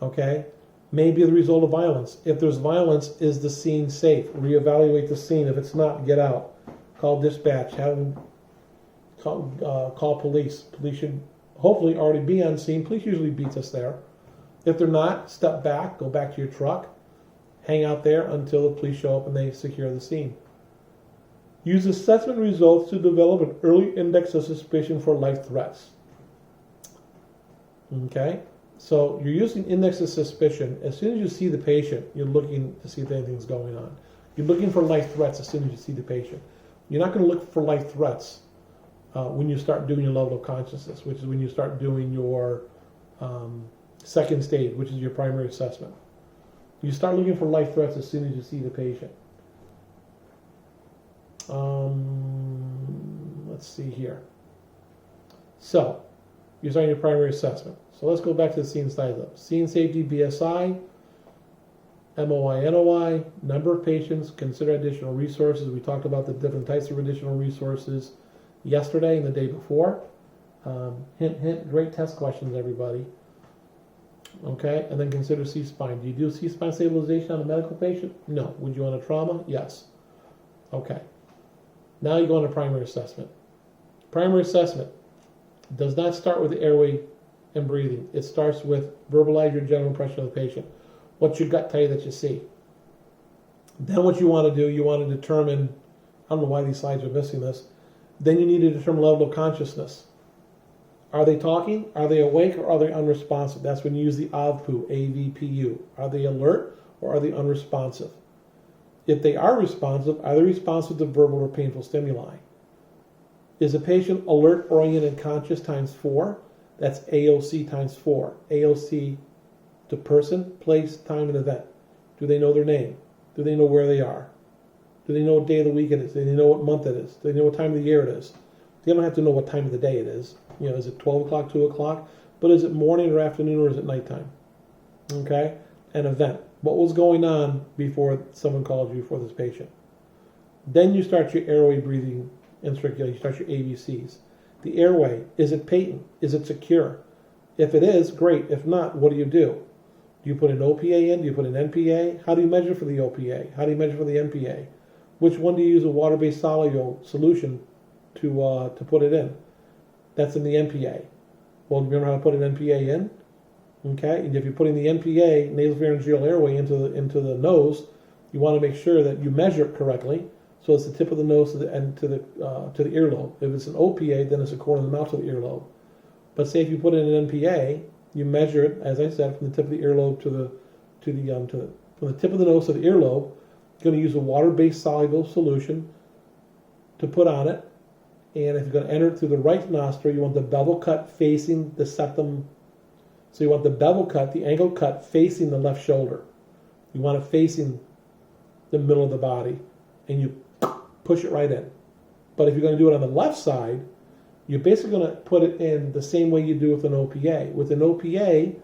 Okay, maybe the result of violence. If there's violence, is the scene safe? Reevaluate the scene. If it's not, get out. Call dispatch. Call police. Police should hopefully already be on scene. Police usually beats us there. If they're not, step back, go back to your truck, hang out there until the police show up and they secure the scene. Use assessment results to develop an early index of suspicion for life threats. Okay, so you're using index of suspicion. As soon as you see the patient, you're looking to see if anything's going on. You're looking for life threats as soon as you see the patient. You're not going to look for life threats when you start doing your level of consciousness, which is when you start doing your second stage, which is your primary assessment. You start looking for life threats as soon as you see the patient. Let's see here. So, you're starting your primary assessment. So let's go back to the scene size up. Scene safety, BSI, MOI, NOI, number of patients, consider additional resources. We talked about the different types of additional resources yesterday and the day before. Hint, hint, great test questions, everybody. Okay, and then consider C-spine. Do you do C-spine stabilization on a medical patient? No. Would you on a trauma? Yes. Okay. Now you go on to primary assessment. Primary assessment does not start with the airway and breathing. It starts with verbalize your general impression of the patient. What's your gut tell you that you see? Then what you want to do, you want to determine, I don't know why these slides are missing this, then you need to determine level of consciousness. Are they talking? Are they awake or are they unresponsive? That's when you use the AVPU, AVPU. Are they alert or are they unresponsive? If they are responsive, are they responsive to verbal or painful stimuli? Is a patient alert, oriented, conscious times 4? That's AOC times 4. AOC to person, place, time, and event. Do they know their name? Do they know where they are? Do they know what day of the week it is? Do they know what month it is? Do they know what time of the year it is? They don't have to know what time of the day it is. You know, is it 12 o'clock, 2 o'clock? But is it morning or afternoon or is it nighttime? Okay? An event. What was going on before someone called you for this patient? Then you start your airway, breathing, and circulation. You start your ABCs. The airway, is it patent? Is it secure? If it is, great. If not, what do? Do you put an OPA in? Do you put an NPA? How do you measure for the OPA? How do you measure for the NPA? Which one do you use a water-based soluble solution to put it in? That's in the NPA. Well, remember how to put an NPA in? Okay, and if you're putting the NPA, nasopharyngeal airway, into the nose, you want to make sure that you measure it correctly. So it's the tip of the nose to the earlobe. If it's an OPA, then it's a corner of the mouth to the earlobe. But say if you put in an NPA, you measure it, as I said, from the tip of the earlobe from the tip of the nose to the earlobe. You're going to use a water-based soluble solution to put on it. And if you're going to enter it through the right nostril, you want the bevel cut facing the septum. So you want the bevel cut, the angled cut, facing the left shoulder. You want it facing the middle of the body. And you push it right in. But if you're going to do it on the left side, you're basically going to put it in the same way you do with an OPA. With an OPA,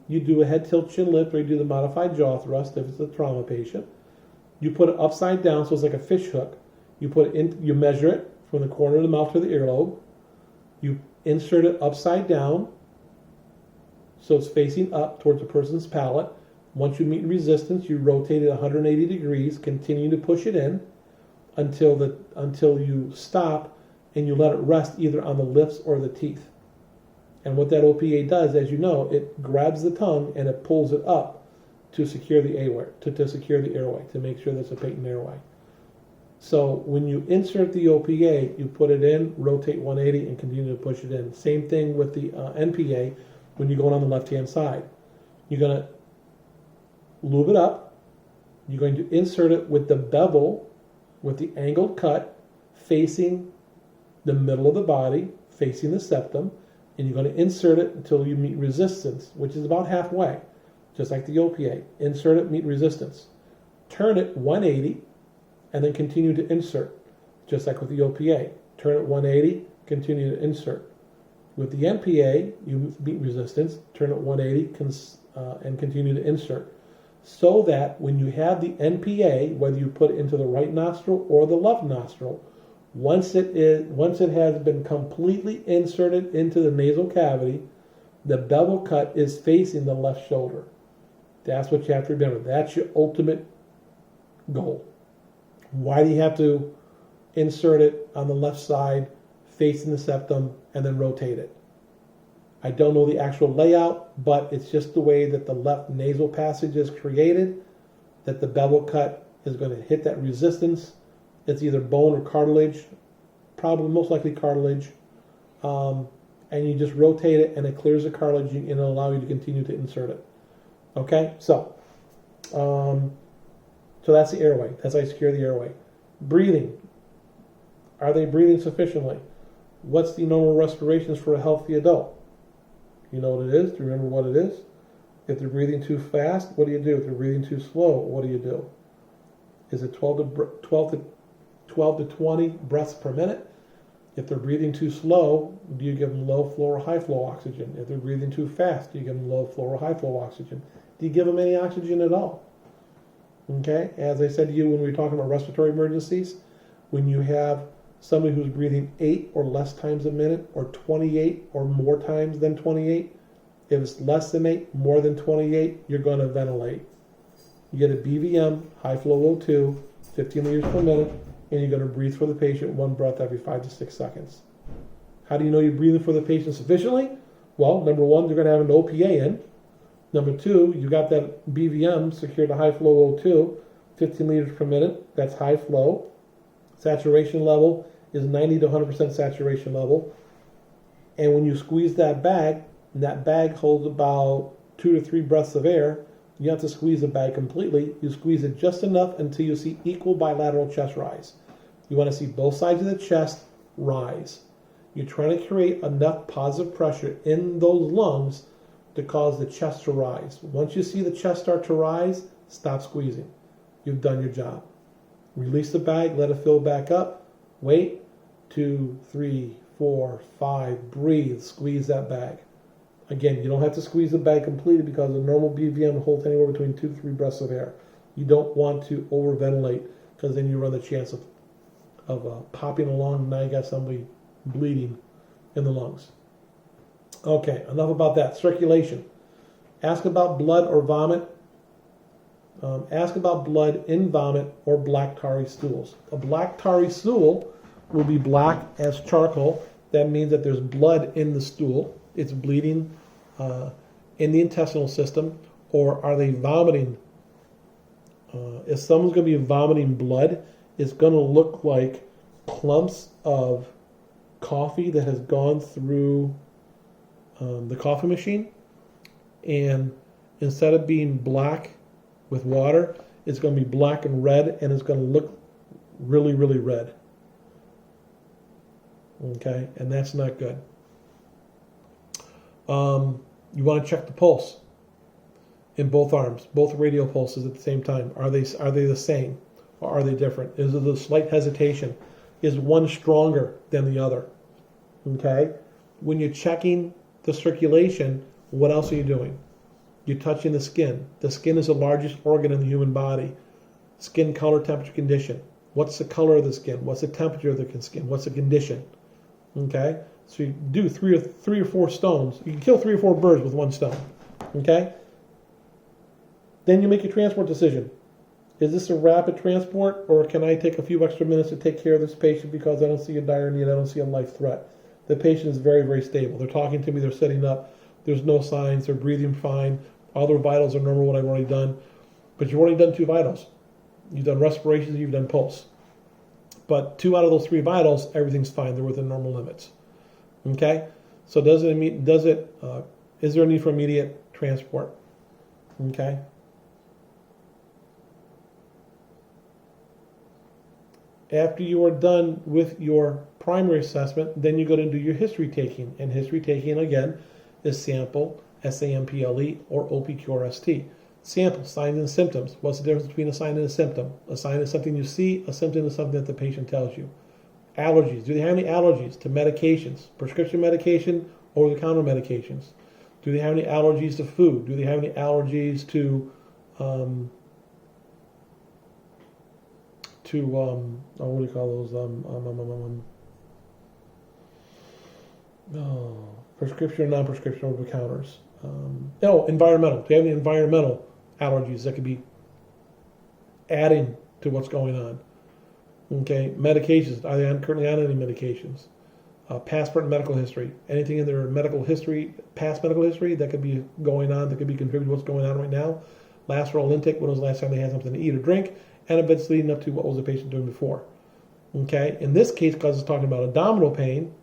you do a head tilt chin lift, or you do the modified jaw thrust if it's a trauma patient. You put it upside down, so it's like a fish hook. You put it in, you measure it from the corner of the mouth to the earlobe. You insert it upside down, so it's facing up towards the person's palate. Once you meet resistance, you rotate it 180 degrees, continue to push it in until you stop, and you let it rest either on the lips or the teeth. And what that OPA does, as you know, it grabs the tongue and it pulls it up to secure the airway, to make sure that's a patent airway. So when you insert the OPA, you put it in, rotate 180, and continue to push it in. Same thing with the NPA when you're going on the left-hand side. You're going to lube it up. You're going to insert it with the bevel, with the angled cut, facing the middle of the body, facing the septum, and you're going to insert it until you meet resistance, which is about halfway, just like the OPA. Insert it, meet resistance. Turn it 180, and then continue to insert, just like with the OPA. Turn it 180, continue to insert. With the NPA, you meet resistance, turn it 180, and continue to insert. So that when you have the NPA, whether you put it into the right nostril or the left nostril, once it has been completely inserted into the nasal cavity, the bevel cut is facing the left shoulder. That's what you have to remember. That's your ultimate goal. Why do you have to insert it on the left side, facing the septum, and then rotate it? I don't know the actual layout, but it's just the way that the left nasal passage is created, that the bevel cut is going to hit that resistance. It's either bone or cartilage, probably most likely cartilage, and you just rotate it and it clears the cartilage and it'll allow you to continue to insert it. Okay, so that's the airway. That's how you secure the airway. Breathing. Are they breathing sufficiently? What's the normal respirations for a healthy adult? You know what it is? Do you remember what it is? If they're breathing too fast, what do you do? If they're breathing too slow, what do you do? Is it 12 to 20 breaths per minute? If they're breathing too slow, do you give them low flow or high flow oxygen? If they're breathing too fast, do you give them low flow or high flow oxygen? Do you give them any oxygen at all? Okay, as I said to you when we were talking about respiratory emergencies, when you have somebody who's breathing 8 or less times a minute, or 28 or more times than 28, if it's less than 8, more than 28, you're going to ventilate. You get a BVM, high flow O2, 15 liters per minute, and you're going to breathe for the patient one breath every 5 to 6 seconds. How do you know you're breathing for the patient sufficiently? Well, number one, you're going to have an OPA in. Number two, you got that BVM secured to high flow O2, 15 liters per minute. That's high flow. Saturation level is 90 to 100% saturation level. And when you squeeze that bag, and that bag holds about 2 to 3 breaths of air, you have to squeeze the bag completely. You squeeze it just enough until you see equal bilateral chest rise. You want to see both sides of the chest rise. You're trying to create enough positive pressure in those lungs to cause the chest to rise. Once you see the chest start to rise, stop squeezing. You've done your job. Release the bag, let it fill back up. Wait, 2, 3, 4, 5, breathe, squeeze that bag. Again, you don't have to squeeze the bag completely because a normal BVM holds anywhere between 2 to 3 breaths of air. You don't want to overventilate because then you run the chance of popping along and now you got somebody bleeding in the lungs. Okay, enough about that. Circulation. Ask about blood or vomit. Ask about blood in vomit or black tarry stools. A black tarry stool will be black as charcoal. That means that there's blood in the stool. It's bleeding in the intestinal system. Or are they vomiting? If someone's going to be vomiting blood, it's going to look like clumps of coffee that has gone through the coffee machine, and instead of being black with water, it's going to be black and red, and it's going to look really, really red. Okay, and that's not good. You want to check the pulse in both arms, both radial pulses at the same time. Are they the same, or are they different? Is there a slight hesitation? Is one stronger than the other? Okay, when you're checking the circulation, what else are you doing? You're touching the skin. The skin is the largest organ in the human body. Skin color, temperature, condition. What's the color of the skin? What's the temperature of the skin? What's the condition? Okay, so you do three or four stones. You can kill 3 or 4 birds with one stone. Okay, then you make your transport decision. Is this a rapid transport, or can I take a few extra minutes to take care of this patient because I don't see a dire need, I don't see a life threat? The patient is very, very stable. They're talking to me, they're sitting up, there's no signs, they're breathing fine, all their vitals are normal, what I've already done. But you've already done 2 vitals. You've done respirations, you've done pulse. But 2 out of those 3 vitals, everything's fine, they're within normal limits. Okay? So is there a need for immediate transport? Okay? After you are done with your primary assessment, then you go to do your history taking. And history taking, again, is sample, SAMPLE, or OPQRST. Sample, signs and symptoms. What's the difference between a sign and a symptom? A sign is something you see, a symptom is something that the patient tells you. Allergies. Do they have any allergies to medications? Prescription medication, over-the-counter medications? Do they have any allergies to food? Do they have any allergies to what do you call those? Prescription or non-prescription over-the-counters. Environmental. Do you have any environmental allergies that could be adding to what's going on? Okay, medications. Are they currently on any medications? Passport and medical history. Anything in their medical history, past medical history that could be going on, that could be contributing to what's going on right now? Last oral intake, when was the last time they had something to eat or drink? And events leading up to what was the patient doing before. Okay, in this case, because it's talking about abdominal pain,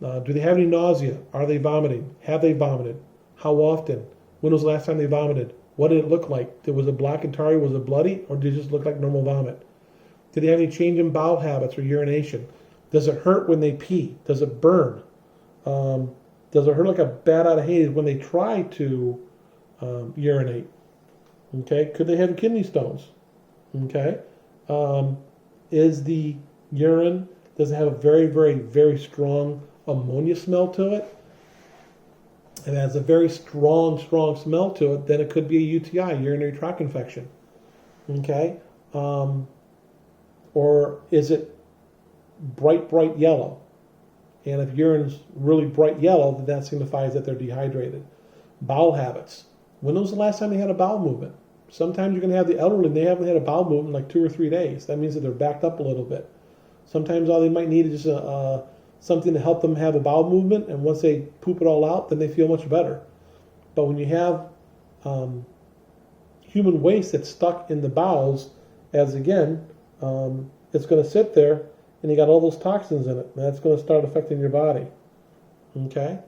do they have any nausea? Are they vomiting? Have they vomited? How often? When was the last time they vomited? What did it look like? Was it black and tarry? Was it bloody? Or did it just look like normal vomit? Did they have any change in bowel habits or urination? Does it hurt when they pee? Does it burn? Does it hurt like a bat out of Hades when they try to urinate? Okay, could they have kidney stones? Okay, is the urine, does it have a very, very, very strong ammonia smell to it? If it has a very strong, strong smell to it, then it could be a UTI, urinary tract infection. Okay, or is it bright, bright yellow? And if urine's really bright yellow, then that signifies that they're dehydrated. Bowel habits. When was the last time they had a bowel movement? Sometimes you're going to have the elderly and they haven't had a bowel movement in like 2 or 3 days. That means that they're backed up a little bit. Sometimes all they might need is just something to help them have a bowel movement, and once they poop it all out, then they feel much better. But when you have human waste that's stuck in the bowels, as again, it's going to sit there, and you got all those toxins in it, and that's going to start affecting your body. Okay?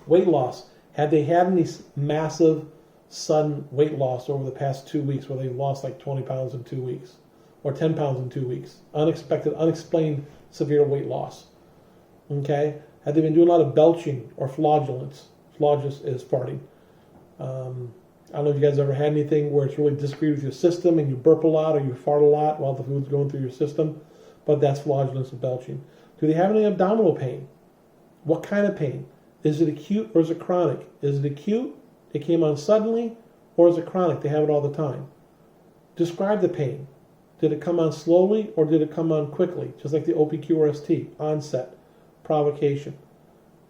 Weight loss. Had they had any massive, sudden weight loss over the past 2 weeks where they lost like 20 pounds in 2 weeks or 10 pounds in 2 weeks? Unexpected, unexplained severe weight loss. Okay? Had they been doing a lot of belching or flatulence? Flatulence is farting. I don't know if you guys ever had anything where it's really disagreed with your system and you burp a lot or you fart a lot while the food's going through your system, but that's flatulence and belching. Do they have any abdominal pain? What kind of pain? Is it acute or is it chronic? Is it acute? It came on suddenly, or is it chronic? They have it all the time. Describe the pain. Did it come on slowly or did it come on quickly? Just like the OPQRST, onset, provocation.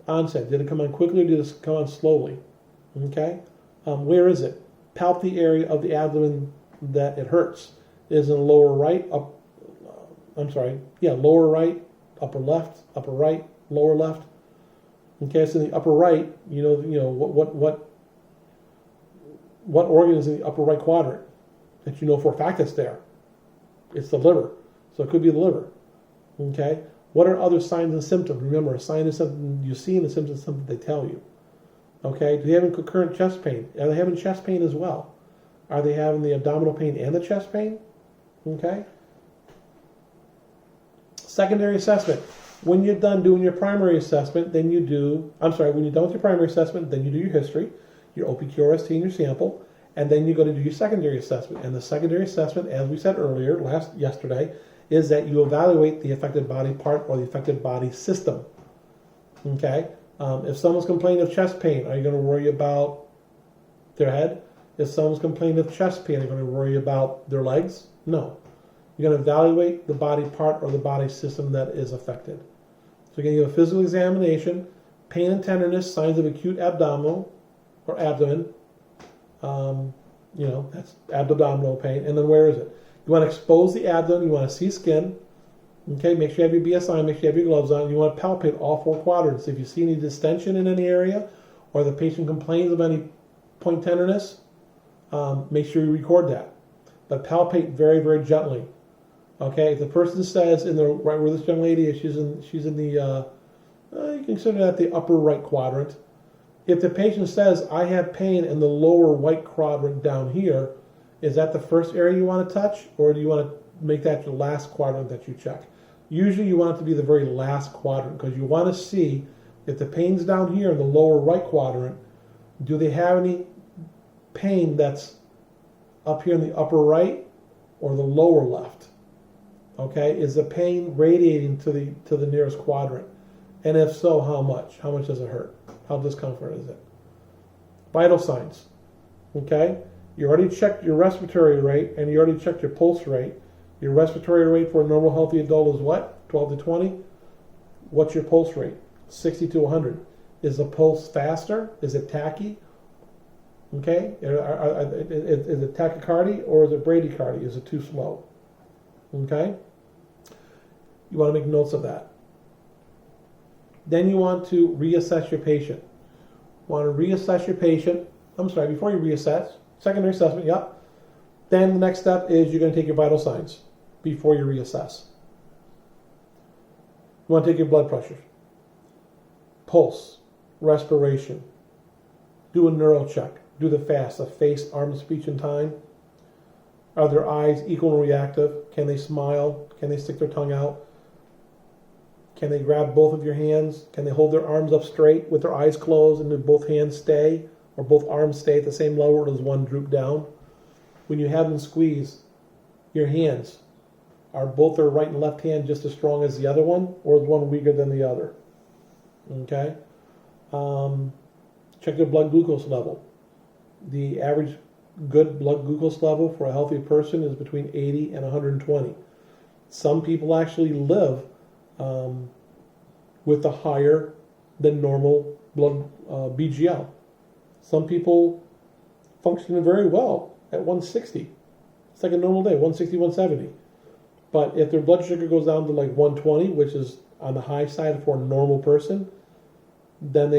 Onset, did it come on quickly or did it come on slowly? Okay? Where is it? Palp the area of the abdomen that it hurts. Is it in the lower right, lower right, upper left, upper right, lower left? Okay, so in the upper right, what organ is in the upper right quadrant that you know for a fact it's there? It's the liver. So it could be the liver. Okay? What are other signs and symptoms? Remember, a sign is something you see and a symptom is something they tell you. Okay? Do they have concurrent chest pain? Are they having chest pain as well? Are they having the abdominal pain and the chest pain? Okay? Secondary assessment. When you're done doing your primary assessment, when you're done with your primary assessment, then you do your history, your OPQRST and your sample, and then you go to do your secondary assessment. And the secondary assessment, as we said earlier, yesterday, is that you evaluate the affected body part or the affected body system. Okay? If someone's complaining of chest pain, are you going to worry about their head? If someone's complaining of chest pain, are you going to worry about their legs? No. You're going to evaluate the body part or the body system that is affected. So you're going to give a physical examination, pain and tenderness, signs of acute abdominal or abdomen. That's abdominal pain. And then where is it? You want to expose the abdomen. You want to see skin. Okay, make sure you have your BSI, make sure you have your gloves on. You want to palpate all 4 quadrants. If you see any distension in any area or the patient complains of any point tenderness, make sure you record that. But palpate very, very gently. Okay, if the person says right where this young lady is, she's in the you consider that the upper right quadrant. If the patient says, I have pain in the lower right quadrant down here, is that the first area you want to touch, or do you want to make that your last quadrant that you check? Usually you want it to be the very last quadrant because you want to see if the pain's down here in the lower right quadrant, do they have any pain that's up here in the upper right or the lower left? Okay, is the pain radiating to the nearest quadrant? And if so, how much? How much does it hurt? How discomfort is it? Vital signs. Okay, you already checked your respiratory rate and you already checked your pulse rate. Your respiratory rate for a normal healthy adult is what? 12 to 20? What's your pulse rate? 60 to 100. Is the pulse faster? Is it tachy? Okay, is it tachycardia or is it bradycardia? Is it too slow? Okay, you want to make notes of that. Then you want to reassess your patient. Before you reassess, secondary assessment, yep. Then the next step is you're going to take your vital signs before you reassess. You want to take your blood pressure, pulse, respiration, do a neuro check, do the FAST, the face, arm, speech, and time. Are their eyes equal and reactive? Can they smile? Can they stick their tongue out? Can they grab both of your hands? Can they hold their arms up straight with their eyes closed and do both hands stay, or both arms stay at the same level, or does one droop down? When you have them squeeze your hands, are both their right and left hand just as strong as the other one, or is one weaker than the other? Okay. Check their blood glucose level. The average good blood glucose level for a healthy person is between 80 and 120. Some people actually live with a higher than normal blood BGL. Some people function very well at 160. It's like a normal day, 160, 170. But if their blood sugar goes down to like 120, which is on the high side for a normal person, then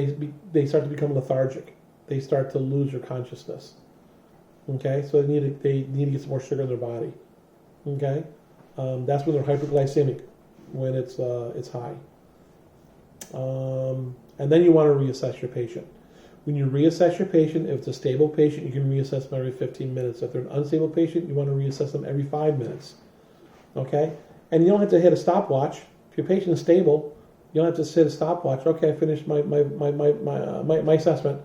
they start to become lethargic. They start to lose their consciousness. Okay, so they need to get some more sugar in their body. Okay, that's when they're hyperglycemic, when it's high. And then you want to reassess your patient. When you reassess your patient, if it's a stable patient, you can reassess them every 15 minutes. If they're an unstable patient, you want to reassess them every 5 minutes. Okay, and you don't have to hit a stopwatch. If your patient is stable, you don't have to hit a stopwatch. Okay, I finished my assessment.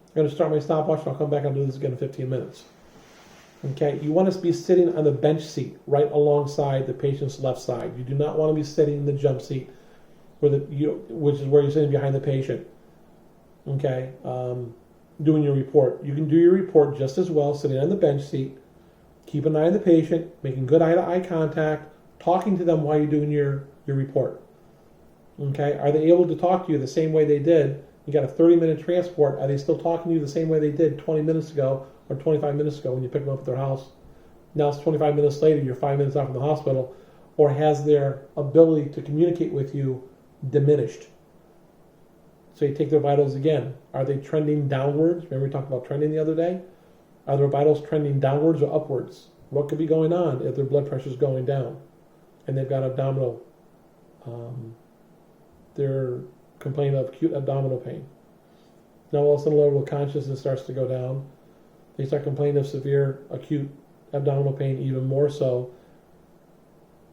I'm going to start my stopwatch, and I'll come back and do this again in 15 minutes. Okay, you want to be sitting on the bench seat right alongside the patient's left side. You do not want to be sitting in the jump seat, which is where you're sitting behind the patient. Okay, doing your report. You can do your report just as well sitting on the bench seat. Keep an eye on the patient, making good eye-to-eye contact, talking to them while you're doing your report. Okay, are they able to talk to you the same way they did? You got a 30-minute transport. Are they still talking to you the same way they did 20 minutes ago or 25 minutes ago when you picked them up at their house? Now it's 25 minutes later, you're 5 minutes out from the hospital, or has their ability to communicate with you diminished? So you take their vitals again. Are they trending downwards? Remember we talked about trending the other day? Are their vitals trending downwards or upwards? What could be going on if their blood pressure is going down and they've got abdominal, they're complaining of acute abdominal pain. Now all of a sudden the level of consciousness starts to go down. They start complaining of severe acute abdominal pain, even more so.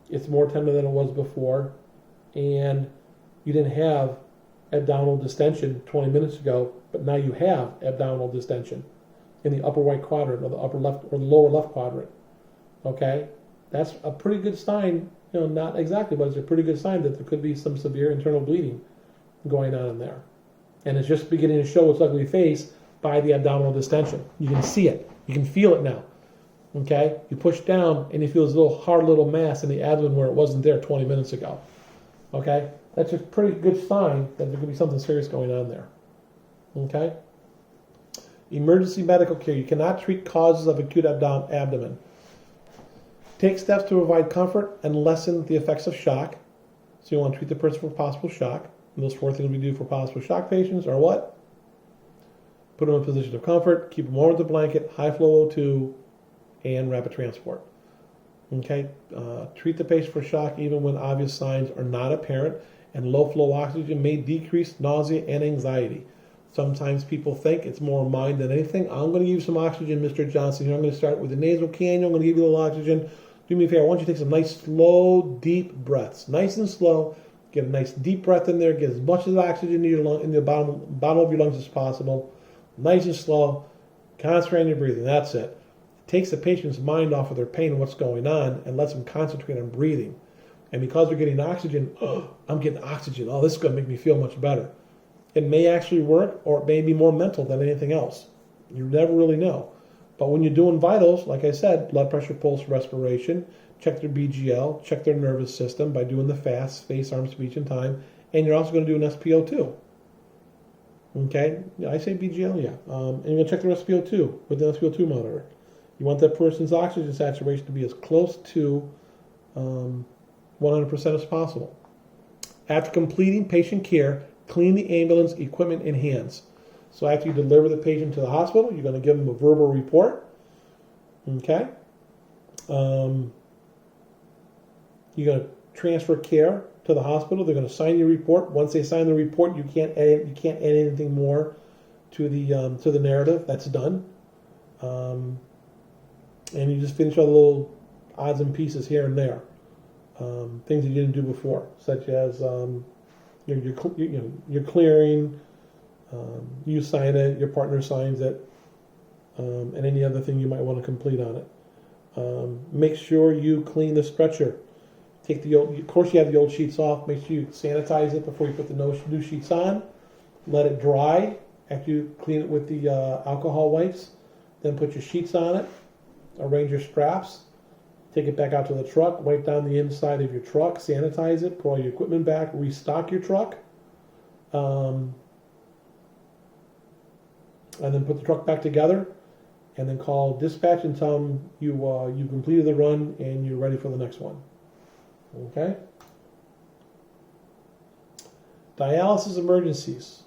It's more tender than it was before, and you didn't have abdominal distension 20 minutes ago, but now you have abdominal distension in the upper right quadrant or the upper left or the lower left quadrant. Okay, that's a pretty good sign. Not exactly, but it's a pretty good sign that there could be some severe internal bleeding going on in there, and it's just beginning to show its ugly face by the abdominal distension. You can see it. You can feel it now. Okay, you push down and you feel this hard little mass in the abdomen where it wasn't there 20 minutes ago. Okay, that's a pretty good sign that there could be something serious going on there. Okay. Emergency medical care. You cannot treat causes of acute abdomen. Take steps to provide comfort and lessen the effects of shock. So you want to treat the person for possible shock. And those 4 things we do for possible shock patients are what? Put them in a position of comfort, keep them warm with the blanket, high flow O2, and rapid transport. Okay. Treat the patient for shock even when obvious signs are not apparent, and low flow oxygen may decrease nausea and anxiety. Sometimes people think it's more mind than anything. I'm going to give you some oxygen, Mr. Johnson. Here, I'm going to start with the nasal cannula. I'm going to give you a little oxygen. Do me a favor. I want you to take some nice, slow, deep breaths. Nice and slow. Get a nice deep breath in there. Get as much of the oxygen in your lung, in the bottom of your lungs as possible. Nice and slow. Concentrate on your breathing. That's it. It takes the patient's mind off of their pain and what's going on and lets them concentrate on breathing. And because they're getting oxygen, I'm getting oxygen. Oh, this is going to make me feel much better. It may actually work, or it may be more mental than anything else. You never really know. But when you're doing vitals, like I said, blood pressure, pulse, respiration, check their BGL, check their nervous system by doing the FAST, face, arm, speech, and time, and you're also going to do an SpO2. Okay? I say BGL, yeah. And you're going to check their SpO2 with the SpO2 monitor. You want that person's oxygen saturation to be as close to 100% as possible. After completing patient care, clean the ambulance equipment and hands. So after you deliver the patient to the hospital, you're going to give them a verbal report. Okay? You're going to transfer care to the hospital. They're going to sign your report. Once they sign the report, you can't add anything more to the narrative. That's done. and you just finish all the little odds and pieces here and there, things you didn't do before, such as you're clearing, you sign it, your partner signs it, and any other thing you might want to complete on it. Make sure you clean the stretcher. Take the old, of course you have the old sheets off. Make sure you sanitize it before you put the new sheets on. Let it dry after you clean it with the alcohol wipes. Then put your sheets on it. Arrange your straps. Take it back out to the truck. Wipe down the inside of your truck. Sanitize it. Put all your equipment back. Restock your truck. And then put the truck back together. And then call dispatch and tell them you completed the run and you're ready for the next one. Okay? Dialysis emergencies.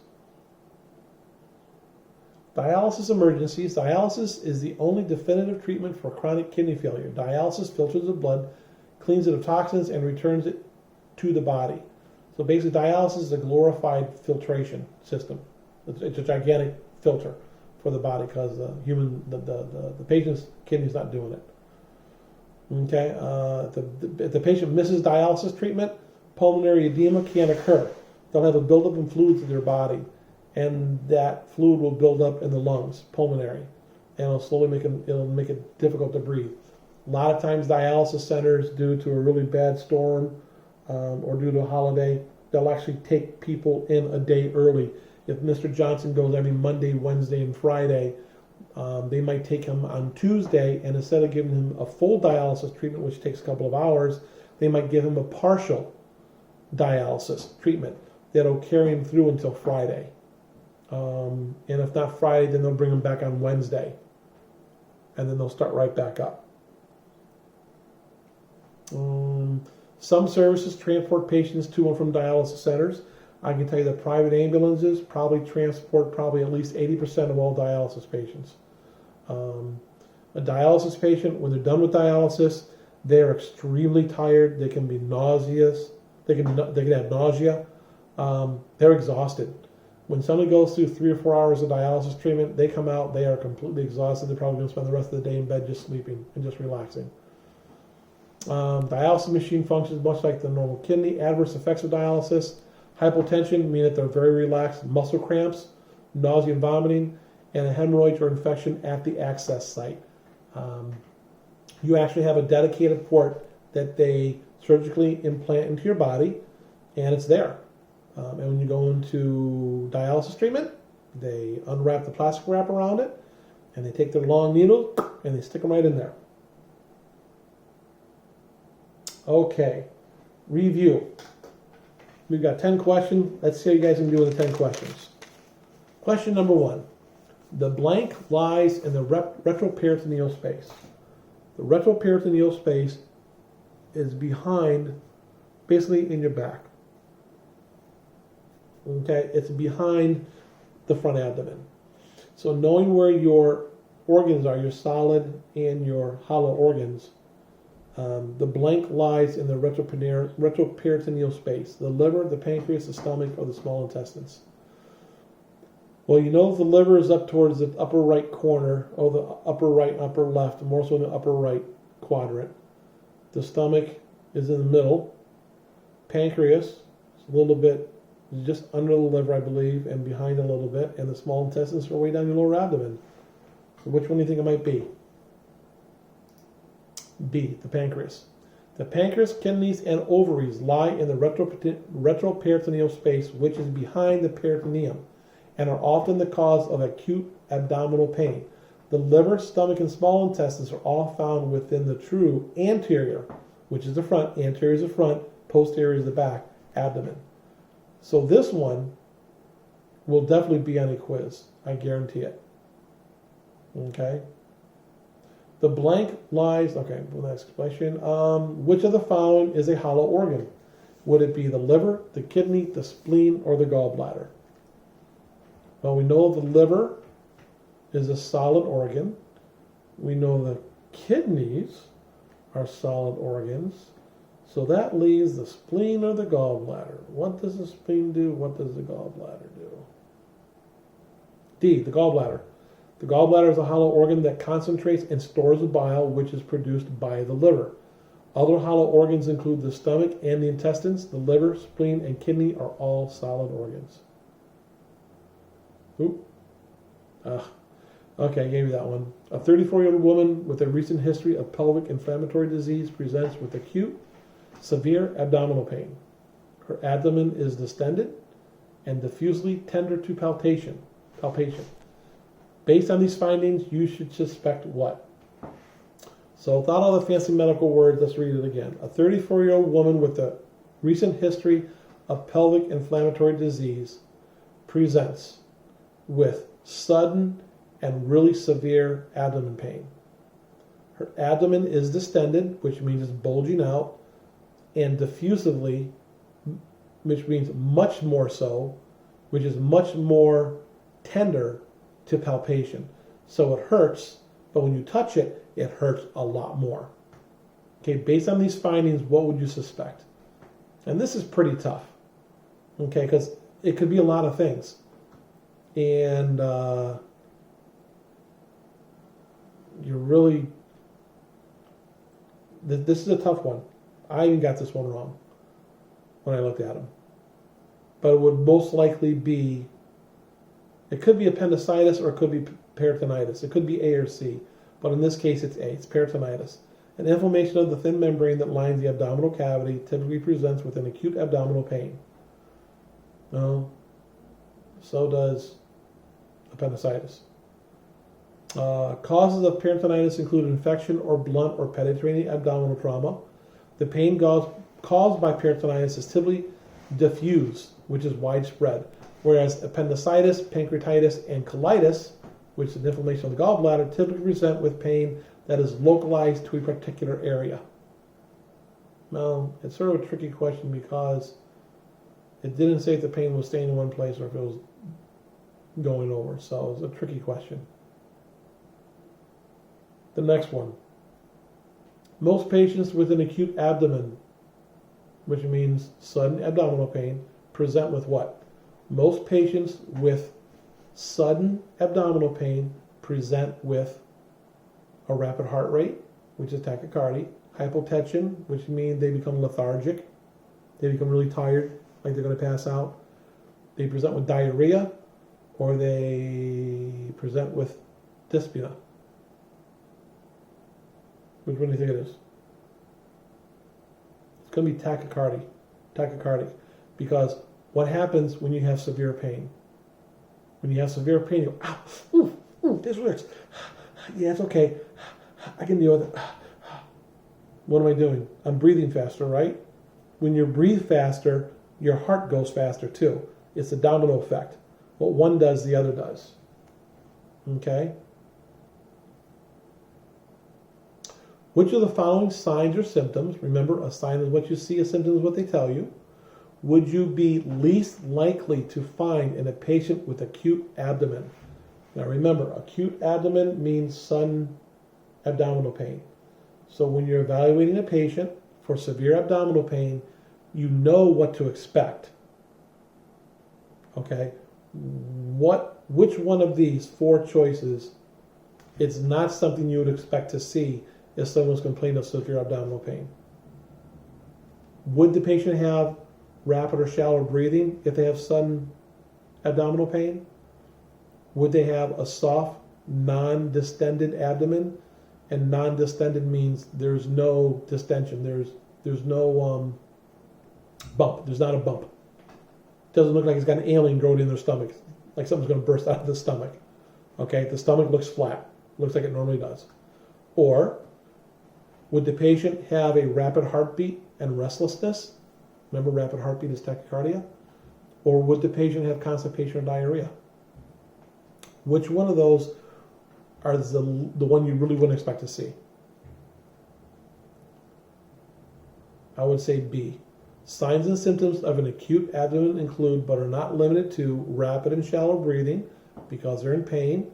Dialysis is the only definitive treatment for chronic kidney failure. Dialysis filters the blood, cleans it of toxins, and returns it to the body. So basically, dialysis is a glorified filtration system. It's a gigantic filter for the body because the patient's kidney's not doing it. Okay, if the patient misses dialysis treatment, pulmonary edema can occur. They'll have a buildup in fluids in their body, and that fluid will build up in the lungs, pulmonary, and it'll slowly make it difficult to breathe. A lot of times, dialysis centers, due to a really bad storm or due to a holiday, they'll actually take people in a day early. If Mr. Johnson goes every Monday, Wednesday, and Friday, they might take him on Tuesday, and instead of giving him a full dialysis treatment, which takes a couple of hours, they might give him a partial dialysis treatment that'll carry him through until Friday. And if not Friday, then they'll bring him back on Wednesday, and then they'll start right back up. Some services transport patients to and from dialysis centers. I can tell you that private ambulances probably transport at least 80% of all dialysis patients. A dialysis patient, when they're done with dialysis, they're extremely tired. They can be nauseous. They can have nausea. They're exhausted. When somebody goes through 3 or 4 hours of dialysis treatment, they come out, they are completely exhausted. They're probably going to spend the rest of the day in bed just sleeping and just relaxing. Dialysis machine functions much like the normal kidney. Adverse effects of dialysis: hypotension, meaning that they're very relaxed, muscle cramps, nausea and vomiting, and a hemorrhage or infection at the access site. You actually have a dedicated port that they surgically implant into your body, and it's there. And when you go into dialysis treatment, they unwrap the plastic wrap around it, and they take their long needles and they stick them right in there. Okay, review. We've got 10 questions. Let's see how you guys can do with the 10 questions. Question number 1. The blank lies in the retroperitoneal space. The retroperitoneal space is behind, basically in your back. Okay, it's behind the front abdomen. So knowing where your organs are, your solid and your hollow organs, the blank lies in the retroperitoneal space, the liver, the pancreas, the stomach, or the small intestines. Well, you know the liver is up towards the upper right corner, or the upper right, upper left, more so in the upper right quadrant. The stomach is in the middle. Pancreas is a little bit just under the liver, I believe, and behind a little bit. And the small intestines are way down your lower abdomen. So which one do you think it might be? B, the pancreas. The pancreas, kidneys, and ovaries lie in the retroperitoneal space, which is behind the peritoneum, and are often the cause of acute abdominal pain. The liver, stomach, and small intestines are all found within the true anterior, which is the front, anterior is the front, posterior is the back, abdomen. So this one will definitely be on a quiz. I guarantee it. Okay? The blank lies, okay, the next question. Which of the following is a hollow organ? Would it be the liver, the kidney, the spleen, or the gallbladder? Well, we know the liver is a solid organ. We know the kidneys are solid organs. So that leaves the spleen or the gallbladder. What does the spleen do? What does the gallbladder do? D, the gallbladder. The gallbladder is a hollow organ that concentrates and stores the bile, which is produced by the liver. Other hollow organs include the stomach and the intestines. The liver, spleen, and kidney are all solid organs. Oop. Okay, I gave you that one. A 34-year-old woman with a recent history of pelvic inflammatory disease presents with acute, severe abdominal pain. Her abdomen is distended and diffusely tender to palpation. Based on these findings, you should suspect what? So without all the fancy medical words, let's read it again. A 34-year-old woman with a recent history of pelvic inflammatory disease presents with sudden and really severe abdomen pain. Her abdomen is distended, which means it's bulging out, and diffusively, which means much more so, which is much more tender to palpation. So it hurts, but when you touch it, it hurts a lot more. Okay, based on these findings, what would you suspect? And this is pretty tough, okay, because it could be a lot of things. And you're really, this is a tough one. I even got this one wrong when I looked at them. But it would most likely be, it could be appendicitis or it could be peritonitis. It could be A or C, but in this case it's A, it's peritonitis. An inflammation of the thin membrane that lines the abdominal cavity typically presents with an acute abdominal pain. No, so does appendicitis. Causes of peritonitis include infection or blunt or penetrating abdominal trauma. The pain caused by peritonitis is typically diffuse, which is widespread, whereas appendicitis, pancreatitis, and colitis, which is an inflammation of the gallbladder, typically present with pain that is localized to a particular area. Now, it's sort of a tricky question because it didn't say if the pain was staying in one place or if it was going over, so it's a tricky question. The next one. Most patients with an acute abdomen, which means sudden abdominal pain, present with what? Most patients with sudden abdominal pain present with a rapid heart rate, which is tachycardia, hypotension, which means they become lethargic, they become really tired, like they're going to pass out. They present with diarrhea, or they present with dyspnea. Which one do you think it is? It's going to be tachycardic, because what happens when you have severe pain? When you have severe pain, you go, ow, ooh, this hurts. Yeah, it's okay. I can deal with it. What am I doing? I'm breathing faster, right? When you breathe faster, your heart goes faster too. It's a domino effect. What one does, the other does. Okay? Which of the following signs or symptoms, remember, a sign is what you see, a symptom is what they tell you, would you be least likely to find in a patient with acute abdomen? Now remember, acute abdomen means sudden abdominal pain. So when you're evaluating a patient for severe abdominal pain, you know what to expect. Okay? Which one of these four choices is not something you would expect to see if someone's complaining of severe abdominal pain? Would the patient have rapid or shallow breathing if they have sudden abdominal pain? Would they have a soft, non-distended abdomen? And non-distended means there's no distension. There's no bump. There's not a bump. It doesn't look like it's got an alien growing in their stomach, like something's going to burst out of the stomach. Okay, the stomach looks flat. Looks like it normally does. Or would the patient have a rapid heartbeat and restlessness? Remember, rapid heartbeat is tachycardia. Or would the patient have constipation or diarrhea? Which one of those are the one you really wouldn't expect to see? I would say B. Signs and symptoms of an acute abdomen include, but are not limited to, rapid and shallow breathing because they're in pain,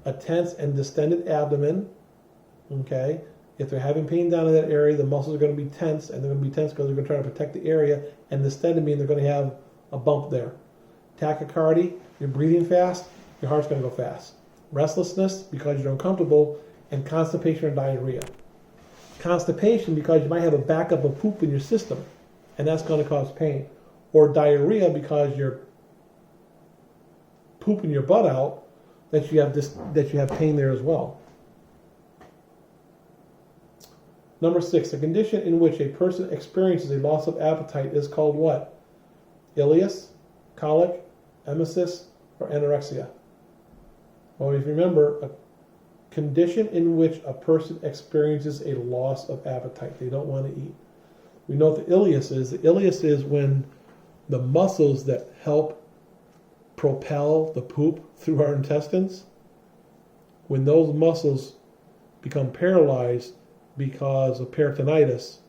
a tense and distended abdomen. Okay, if they're having pain down in that area, the muscles are going to be tense, and they're going to be tense because they're going to try to protect the area, and distended means they're going to have a bump there. Tachycardia, you're breathing fast, your heart's going to go fast. restlessness because you're uncomfortable, and constipation or diarrhea. Constipation because you might have a backup of poop in your system, and that's going to cause pain. Or diarrhea because you're pooping your butt out, that you have pain there as well. Number 6, a condition in which a person experiences a loss of appetite is called what? Ileus, colic, emesis, or anorexia. Well, if you remember, a condition in which a person experiences a loss of appetite. They don't want to eat. We know what the ileus is. The ileus is when the muscles that help propel the poop through our intestines, when those muscles become paralyzed because of peritonitis,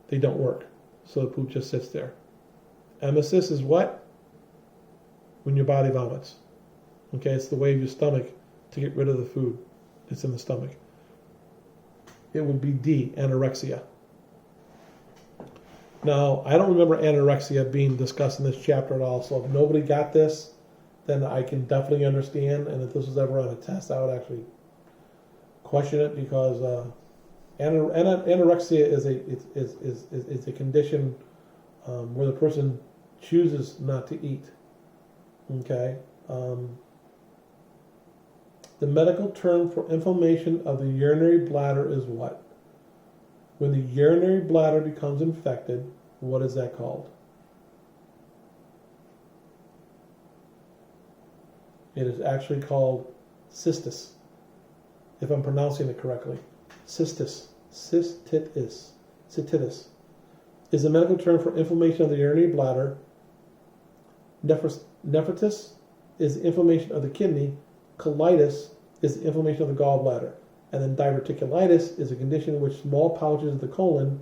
they don't work. So the poop just sits there. Emesis is what? When your body vomits. Okay, it's the way of your stomach to get rid of the food that's in the stomach. It would be D, anorexia. Now, I don't remember anorexia being discussed in this chapter at all, so if nobody got this, then I can definitely understand, and if this was ever on a test, I would actually question it, because anorexia is a condition where the person chooses not to eat. Okay? The medical term for inflammation of the urinary bladder is what? When the urinary bladder becomes infected, what is that called? It is actually called cystis, if I'm pronouncing it correctly. Cystis. Cystitis. Cystitis is a medical term for inflammation of the urinary bladder. Nephritis is the inflammation of the kidney. Colitis is the inflammation of the gallbladder. And then diverticulitis is a condition in which small pouches of the colon,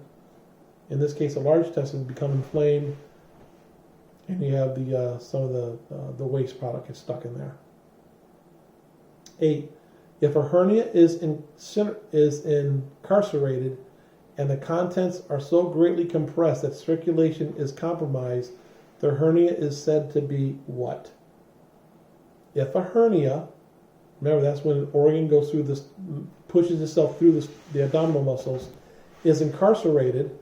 in this case a large intestine, become inflamed, and you have some of the waste product gets stuck in there. 8. If a hernia is incarcerated and the contents are so greatly compressed that circulation is compromised, the hernia is said to be what? If a hernia, remember that's when an organ goes through this, pushes itself through the abdominal muscles, is incarcerated,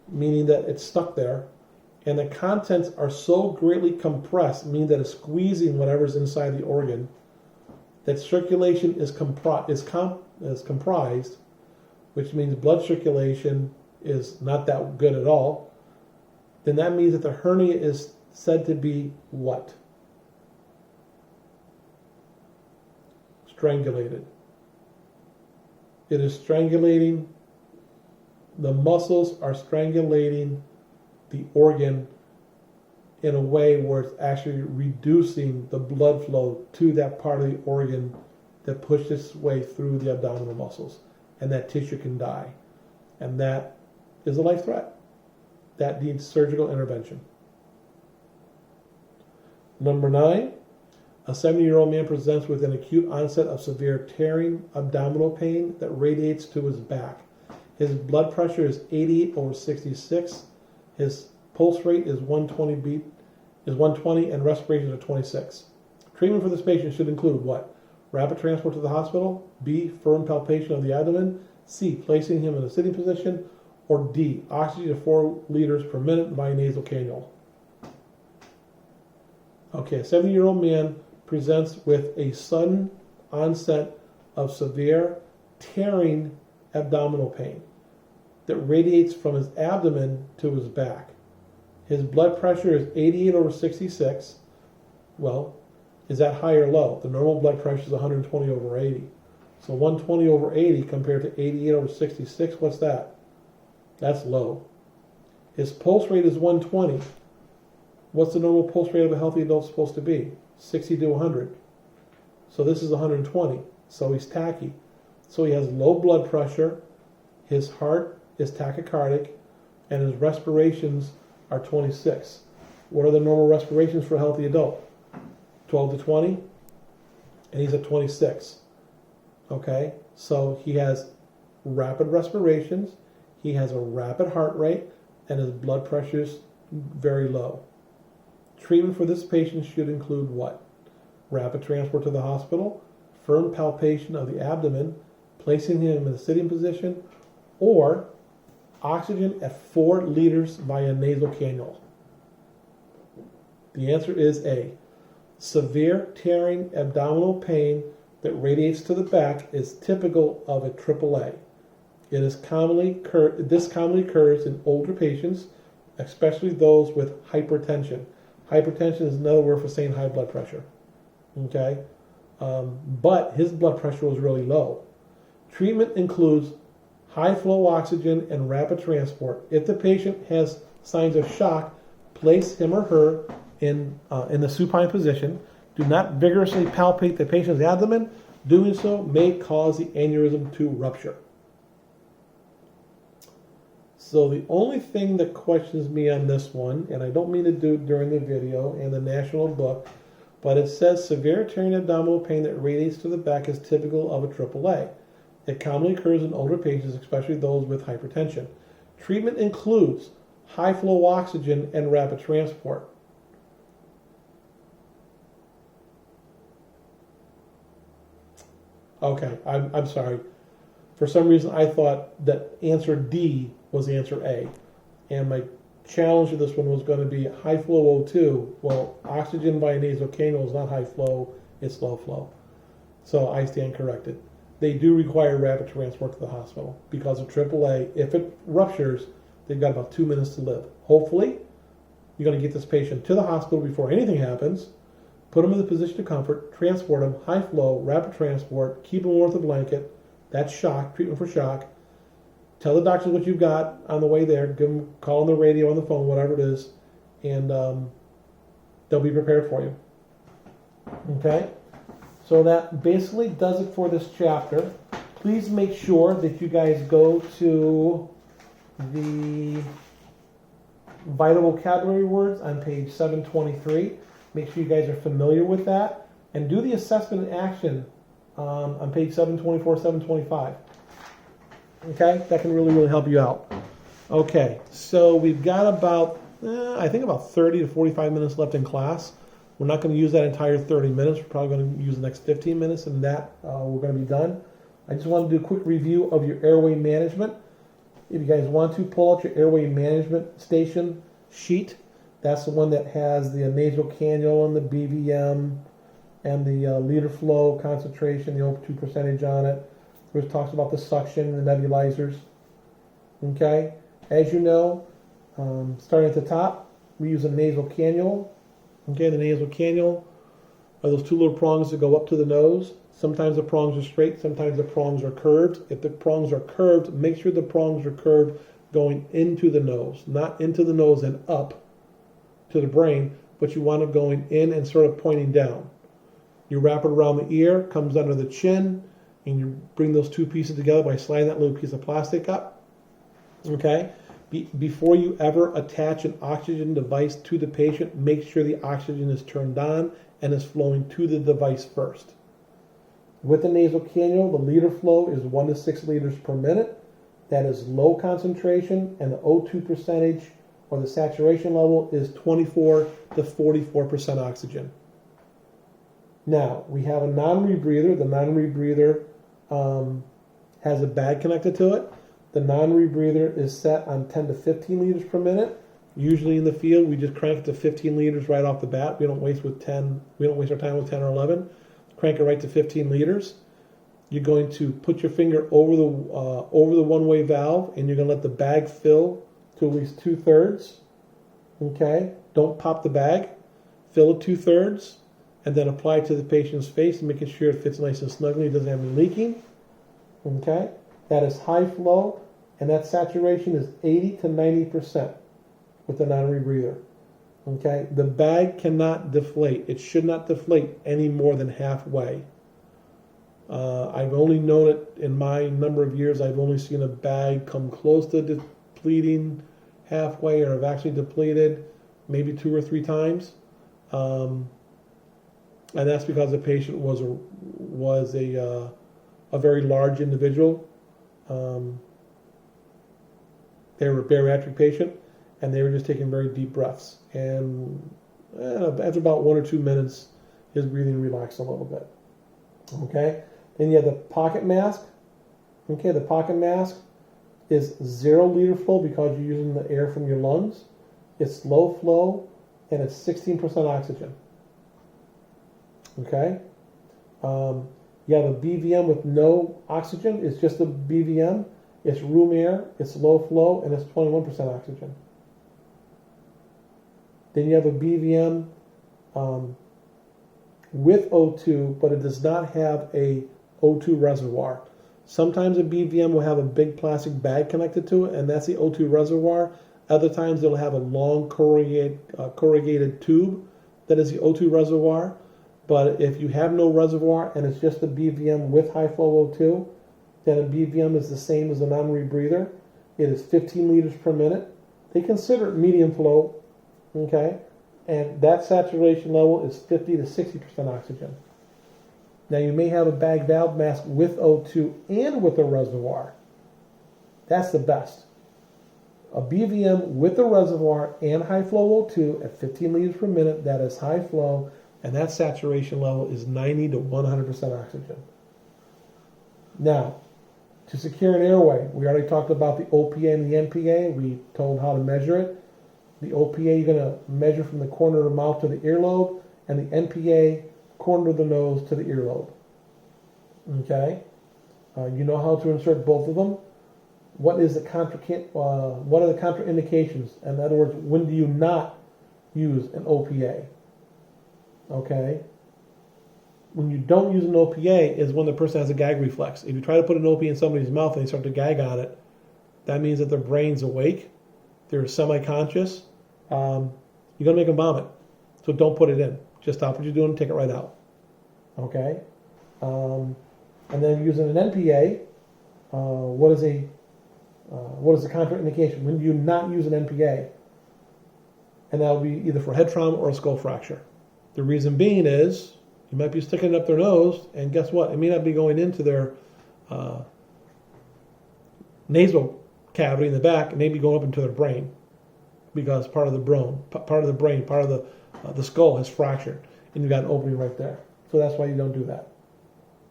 meaning that it's stuck there, and the contents are so greatly compressed, meaning that it's squeezing whatever's inside the organ, that circulation is comprised, which means blood circulation is not that good at all, then that means that the hernia is said to be what? Strangulated. It is strangulating, the muscles are strangulating the organ in a way where it's actually reducing the blood flow to that part of the organ that pushed its way through the abdominal muscles, and that tissue can die. And that is a life threat. That needs surgical intervention. Number 9, a 70-year-old man presents with an acute onset of severe tearing abdominal pain that radiates to his back. His blood pressure is 88/66. His pulse rate is 120 and respirations are 26. Treatment for this patient should include what? Rapid transport to the hospital, B, firm palpation of the abdomen, C, placing him in a sitting position, or D, oxygen of 4 liters per minute via nasal cannula. Okay, a 70-year-old man presents with a sudden onset of severe tearing abdominal pain that radiates from his abdomen to his back. His blood pressure is 88/66. Well, is that high or low? The normal blood pressure is 120/80. So 120/80 compared to 88/66, what's that? That's low. His pulse rate is 120. What's the normal pulse rate of a healthy adult supposed to be? 60 to 100. So this is 120. So he's tachy. So he has low blood pressure. His heart is tachycardic, and his respirations are 26. What are the normal respirations for a healthy adult? 12 to 20, and he's at 26. Okay, so he has rapid respirations, he has a rapid heart rate, and his blood pressure is very low. Treatment for this patient should include what? rapid transport to the hospital, firm palpation of the abdomen, placing him in a sitting position, or oxygen at 4 liters via nasal cannula. The answer is A. Severe tearing abdominal pain that radiates to the back is typical of a AAA. This commonly occurs in older patients, especially those with hypertension. Hypertension is another word for saying high blood pressure. Okay? But his blood pressure was really low. Treatment includes high flow oxygen and rapid transport. If the patient has signs of shock, place him or her in the supine position. Do not vigorously palpate the patient's abdomen. Doing so may cause the aneurysm to rupture. So the only thing that questions me on this one, and I don't mean to do it during the video and the national book, but it says severe tearing abdominal pain that radiates to the back is typical of a AAA. It commonly occurs in older patients, especially those with hypertension. Treatment includes high flow oxygen and rapid transport. Okay, I'm sorry. For some reason, I thought that answer D was answer A. And my challenge to this one was going to be high flow O2. Well, oxygen via nasal cannula is not high flow, it's low flow. So I stand corrected. They do require rapid transport to the hospital because of AAA. If it ruptures, they've got about 2 minutes to live. Hopefully, you're going to get this patient to the hospital before anything happens, put them in the position of comfort, transport them, high flow, rapid transport, keep them warm with a blanket. That's shock, treatment for shock. Tell the doctors what you've got on the way there. Give them a call on the radio, on the phone, whatever it is, and they'll be prepared for you. Okay? So that basically does it for this chapter. Please make sure that you guys go to the vital vocabulary words on page 723. Make sure you guys are familiar with that. And do the assessment and action on page 724, 725. Okay? That can really help you out. Okay, so we've got about, I think about 30 to 45 minutes left in class. We're not going to use that entire 30 minutes. We're probably going to use the next 15 minutes, and that we're going to be done. I just want to do a quick review of your airway management. If you guys want to, pull out your airway management station sheet. That's the one that has the nasal cannula and the BVM and the liter flow concentration, the O2 percentage on it, which talks about the suction and the nebulizers. Okay? As you know, starting at the top, we use a nasal cannula. Okay, the nasal cannula are those 2 little prongs that go up to the nose. Sometimes the prongs are straight, sometimes the prongs are curved. If the prongs are curved, make sure the prongs are curved going into the nose, not into the nose and up to the brain, but you want it going in and sort of pointing down. You wrap it around the ear, comes under the chin, and you bring those 2 pieces together by sliding that little piece of plastic up. Okay? Before you ever attach an oxygen device to the patient, make sure the oxygen is turned on and is flowing to the device first. With the nasal cannula, the liter flow is 1 to 6 liters per minute. That is low concentration, and the O2 percentage or the saturation level is 24 to 44% oxygen. Now, we have a non-rebreather. The non-rebreather has a bag connected to it. The non-rebreather is set on 10 to 15 liters per minute. Usually in the field, we just crank it to 15 liters right off the bat. We don't waste our time with 10 or 11. Crank it right to 15 liters. You're going to put your finger over the one-way valve, and you're going to let the bag fill to at least 2/3. Okay? Don't pop the bag. Fill it 2/3, and then apply it to the patient's face, making sure it fits nice and snugly. It doesn't have any leaking. Okay? That is high flow, and that saturation is 80 to 90% with the non-rebreather. Okay? The bag cannot deflate. It should not deflate any more than halfway. I've only known it in my number of years. I've only seen a bag come close to depleting halfway, or have actually depleted maybe 2 or 3 times. And that's because the patient was a very large individual. They were a bariatric patient, and they were just taking very deep breaths. And after about 1 or 2 minutes, his breathing relaxed a little bit. Okay, then you have the pocket mask. Okay, the pocket mask is 0 liter flow because you're using the air from your lungs. It's low flow and it's 16% oxygen. Okay, you have a BVM with no oxygen. It's just a BVM. It's room air. It's low flow and it's 21% oxygen. Then you have a BVM with O2, but it does not have a O2 reservoir. Sometimes a BVM will have a big plastic bag connected to it, and that's the O2 reservoir. Other times it'll have a long corrugated tube that is the O2 reservoir. But if you have no reservoir and it's just a BVM with high flow O2, then a BVM is the same as a non-rebreather. It is 15 liters per minute. They consider it medium flow, okay? And that saturation level is 50 to 60% oxygen. Now you may have a bag valve mask with O2 and with a reservoir. That's the best. A BVM with a reservoir and high flow O2 at 15 liters per minute, that is high flow, and that saturation level is 90 to 100% oxygen. Now, to secure an airway, we already talked about the OPA and the NPA. We told how to measure it. The OPA you're going to measure from the corner of the mouth to the earlobe, and the NPA corner of the nose to the earlobe. Okay? You know how to insert both of them. What are the contraindications? In other words, when do you not use an OPA? Okay? When you don't use an OPA is when the person has a gag reflex. If you try to put an OPA in somebody's mouth and they start to gag on it, that means that their brain's awake, they're semi-conscious, you're going to make them vomit. So don't put it in. Just stop what you're doing and take it right out. Okay? And then using an NPA, what is the contraindication? When do you not use an NPA? And that will be either for head trauma or a skull fracture. The reason being is you might be sticking it up their nose, and guess what? It may not be going into their nasal cavity in the back. It may be going up into their brain because part of the skull has fractured, and you've got an opening right there. So that's why you don't do that.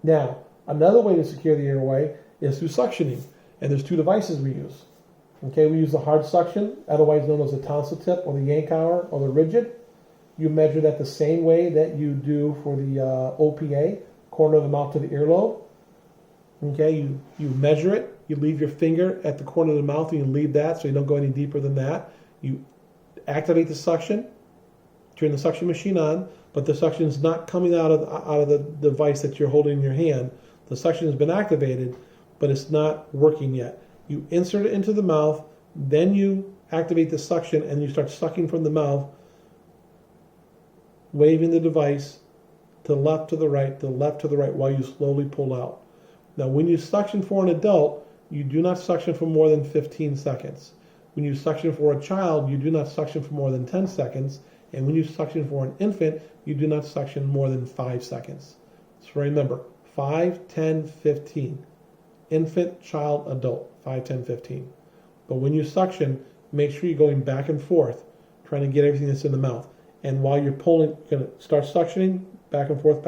Now, another way to secure the airway is through suctioning, and there's 2 devices we use. Okay, we use the hard suction, otherwise known as the tonsil tip or the Yankauer or the rigid. You measure that the same way that you do for the OPA, corner of the mouth to the earlobe. Okay, you measure it. You leave your finger at the corner of the mouth and you leave that so you don't go any deeper than that. You activate the suction, turn the suction machine on, but the suction is not coming out of the device that you're holding in your hand. The suction has been activated, but it's not working yet. You insert it into the mouth, then you activate the suction and you start sucking from the mouth, waving the device to the left, to the right, to the left, to the right, while you slowly pull out. Now, when you suction for an adult, you do not suction for more than 15 seconds. When you suction for a child, you do not suction for more than 10 seconds. And when you suction for an infant, you do not suction more than 5 seconds. So remember, 5, 10, 15. Infant, child, adult, 5, 10, 15. But when you suction, make sure you're going back and forth, trying to get everything that's in the mouth. And while you're pulling, you're going to start suctioning, back and forth,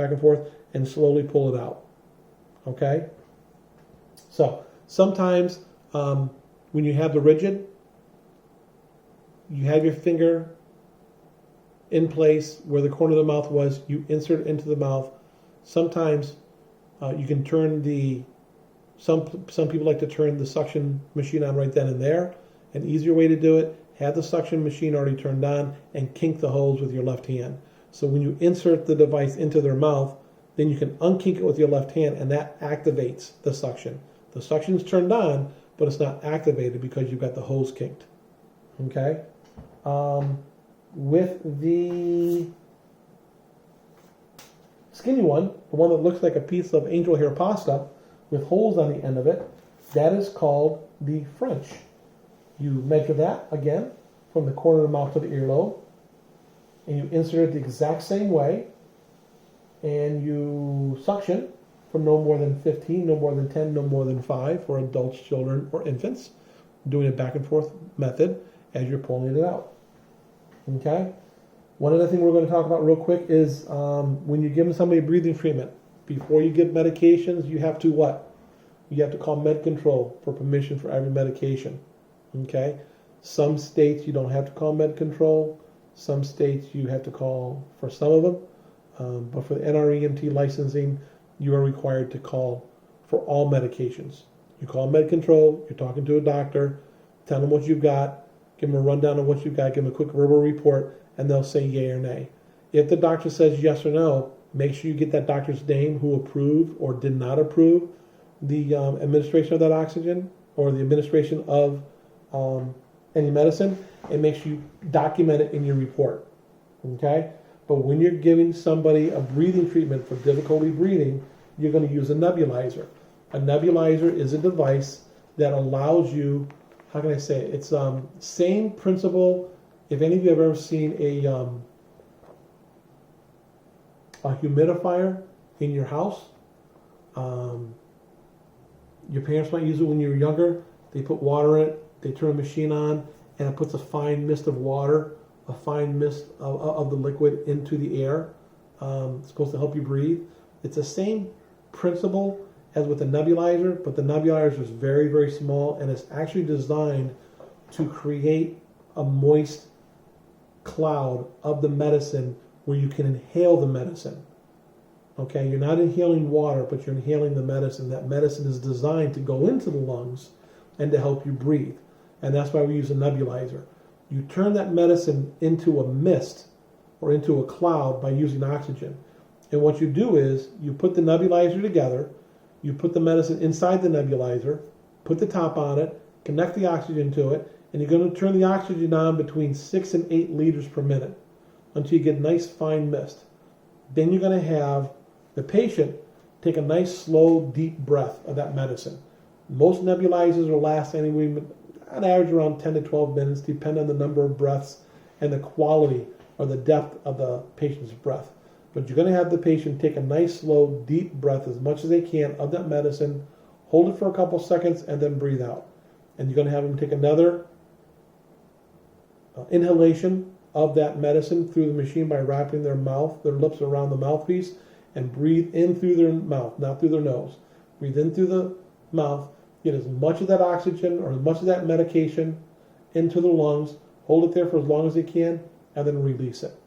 and slowly pull it out. Okay? So, sometimes when you have the rigid, you have your finger in place where the corner of the mouth was, you insert it into the mouth. Sometimes you can turn some people like to turn the suction machine on right then and there. An easier way to do it, have the suction machine already turned on and kink the hose with your left hand. So when you insert the device into their mouth, then you can unkink it with your left hand and that activates the suction. The suction is turned on, but it's not activated because you've got the hose kinked. Okay? With the skinny one, the one that looks like a piece of angel hair pasta with holes on the end of it, that is called the French. You measure that, again, from the corner of the mouth to the earlobe, and you insert it the exact same way, and you suction for no more than 15, no more than 10, no more than 5 for adults, children, or infants, doing a back and forth method as you're pulling it out. Okay? One other thing we're going to talk about real quick is when you're giving somebody a breathing treatment, before you give medications, you have to what? You have to call med control for permission for every medication. Okay? Some states you don't have to call med control. Some states you have to call for some of them. But for the NREMT licensing, you are required to call for all medications. You call med control, you're talking to a doctor, tell them what you've got, give them a rundown of what you've got, give them a quick verbal report, and they'll say yay or nay. If the doctor says yes or no, make sure you get that doctor's name who approved or did not approve the administration of that oxygen or the administration of any medicine, and make sure you document it in your report. Okay? But when you're giving somebody a breathing treatment for difficulty breathing, you're going to use a nebulizer. A nebulizer is a device that allows you, how can I say it? It's same principle. If any of you have ever seen a humidifier in your house, your parents might use it when you were younger. They put water in it, they turn a machine on, and it puts a fine mist of water, a fine mist of the liquid into the air. It's supposed to help you breathe. It's the same principle as with the nebulizer, but the nebulizer is very, very small, and it's actually designed to create a moist cloud of the medicine where you can inhale the medicine. Okay, you're not inhaling water, but you're inhaling the medicine. That medicine is designed to go into the lungs and to help you breathe. And that's why we use a nebulizer. You turn that medicine into a mist or into a cloud by using oxygen. And what you do is you put the nebulizer together, you put the medicine inside the nebulizer, put the top on it, connect the oxygen to it, and you're going to turn the oxygen on between 6 and 8 liters per minute until you get nice fine mist. Then you're going to have the patient take a nice slow deep breath of that medicine. Most nebulizers will last anywhere on average around 10 to 12 minutes, depending on the number of breaths and the quality or the depth of the patient's breath. But you're going to have the patient take a nice slow deep breath as much as they can of that medicine, hold it for a couple seconds, and then breathe out. And you're going to have them take another inhalation of that medicine through the machine by wrapping their lips around the mouthpiece, and breathe in through their mouth, not through their nose. Breathe in through the mouth, get as much of that oxygen or as much of that medication into the lungs, hold it there for as long as they can, and then release it.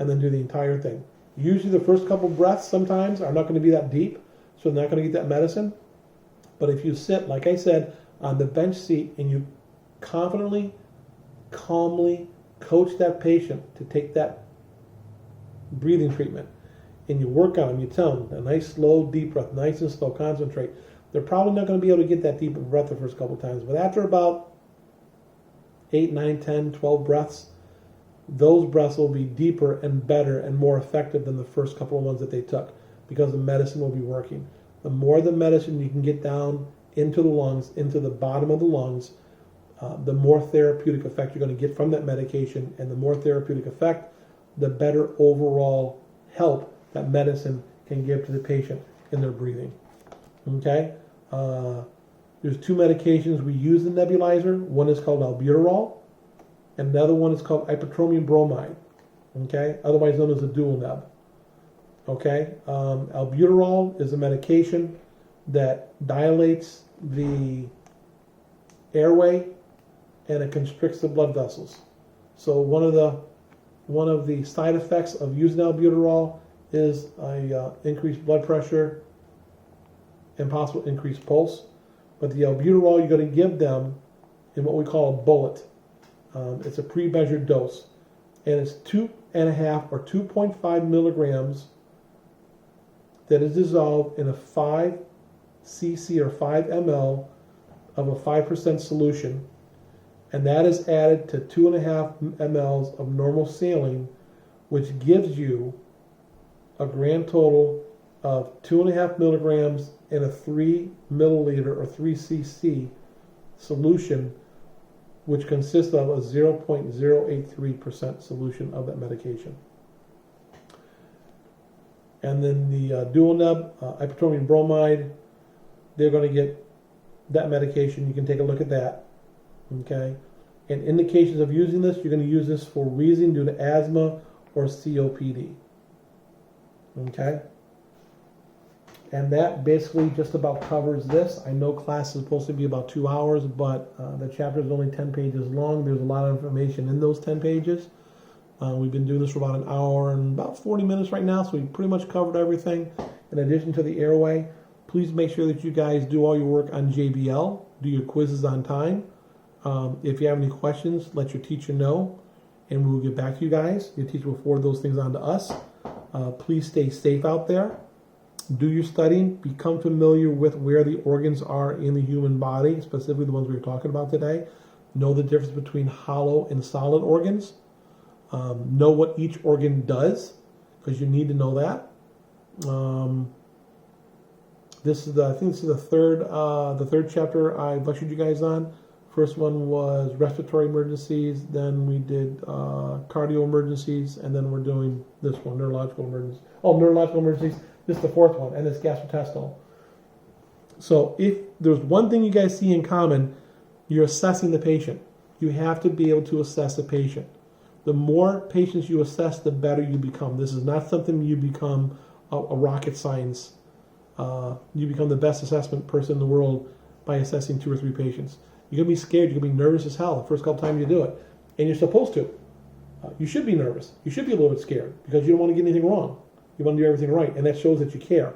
And then do the entire thing. Usually the first couple breaths sometimes are not going to be that deep, so they're not going to get that medicine. But if you sit, like I said, on the bench seat and you confidently, calmly coach that patient to take that breathing treatment, and you work on them, you tell them a nice slow deep breath, nice and slow, concentrate. They're probably not going to be able to get that deep breath the first couple of times, but after about 8, 9, 10, 12 breaths, those breaths will be deeper and better and more effective than the first couple of ones that they took, because the medicine will be working. The more the medicine you can get down into the lungs, into the bottom of the lungs, the more therapeutic effect you're going to get from that medication, and the more therapeutic effect, the better overall help that medicine can give to the patient in their breathing. Okay? There's 2 medications we use in nebulizer. One is called albuterol, and the other one is called ipratropium bromide. Okay? Otherwise known as a dual neb. Okay? Albuterol is a medication that dilates the airway and it constricts the blood vessels. So one of the side effects of using albuterol is increased blood pressure and possible increased pulse. But the albuterol you're going to give them in what we call a bullet. It's a pre-measured dose, and it's 2.5 or 2.5 milligrams that is dissolved in a 5 cc or 5 ml of a 5% solution, and that is added to 2.5 mLs of normal saline, which gives you a grand total of 2.5 milligrams in a 3 milliliter or 3 cc solution, which consists of a 0.083% solution of that medication. And then the dual neb, ipratropium bromide, they're going to get that medication. You can take a look at that. Okay? And indications of using this, you're going to use this for wheezing due to asthma or COPD. Okay? And that basically just about covers this. I know class is supposed to be about 2 hours, but the chapter is only 10 pages long. There's a lot of information in those 10 pages. We've been doing this for about an hour and about 40 minutes right now, so we pretty much covered everything. In addition to the airway, please make sure that you guys do all your work on JBL, do your quizzes on time. If you have any questions, let your teacher know, and we will get back to you guys. Your teacher will forward those things on to us. Please stay safe out there. Do your studying. Become familiar with where the organs are in the human body, specifically the ones we were talking about today. Know the difference between hollow and solid organs. Know what each organ does, because you need to know that. I think this is the third chapter I lectured you guys on. First one was respiratory emergencies, then we did cardio emergencies, and then we're doing this one, neurological emergencies. Neurological emergencies. This is the fourth one, and it's gastrointestinal. So if there's one thing you guys see in common, you're assessing the patient. You have to be able to assess a patient. The more patients you assess, the better you become. This is not something you become a rocket science. You become the best assessment person in the world by assessing 2 or 3 patients. You're going to be scared. You're going to be nervous as hell the first couple times you do it. And you're supposed to. You should be nervous. You should be a little bit scared because you don't want to get anything wrong. You want to do everything right. And that shows that you care.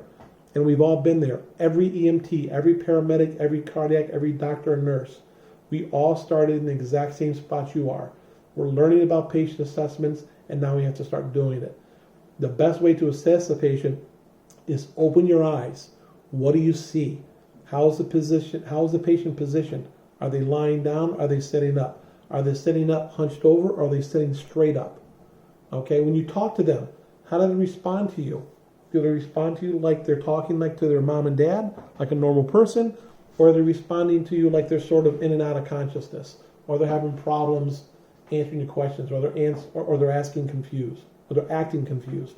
And we've all been there. Every EMT, every paramedic, every cardiac, every doctor and nurse. We all started in the exact same spot you are. We're learning about patient assessments, and now we have to start doing it. The best way to assess a patient is open your eyes. What do you see? How's the patient positioned? Are they lying down? Are they sitting up? Are they sitting up hunched over, or are they sitting straight up? Okay, when you talk to them, how do they respond to you? Do they respond to you like they're talking like to their mom and dad, like a normal person? Or are they responding to you like they're sort of in and out of consciousness? Or they're having problems answering your questions, or they're asking confused, or they're acting confused.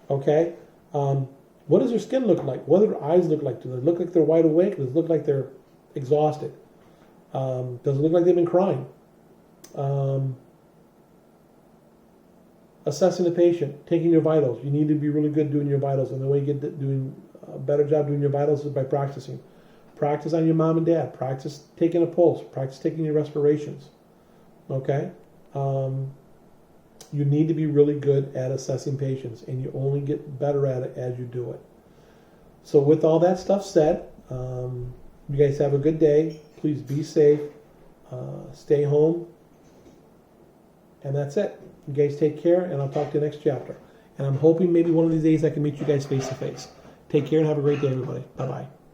Okay? What does their skin look like? What do their eyes look like? Do they look like they're wide awake? Does it look like they're exhausted? Does it look like they've been crying? Assessing the patient, taking your vitals. You need to be really good doing your vitals, and the way you get doing a better job doing your vitals is by practicing. Practice on your mom and dad. Practice taking a pulse. Practice taking your respirations. Okay? You need to be really good at assessing patients, and you only get better at it as you do it. So with all that stuff said, you guys have a good day. Please be safe. Stay home. And that's it. You guys take care, and I'll talk to you next chapter. And I'm hoping maybe one of these days I can meet you guys face to face. Take care and have a great day, everybody. Bye-bye.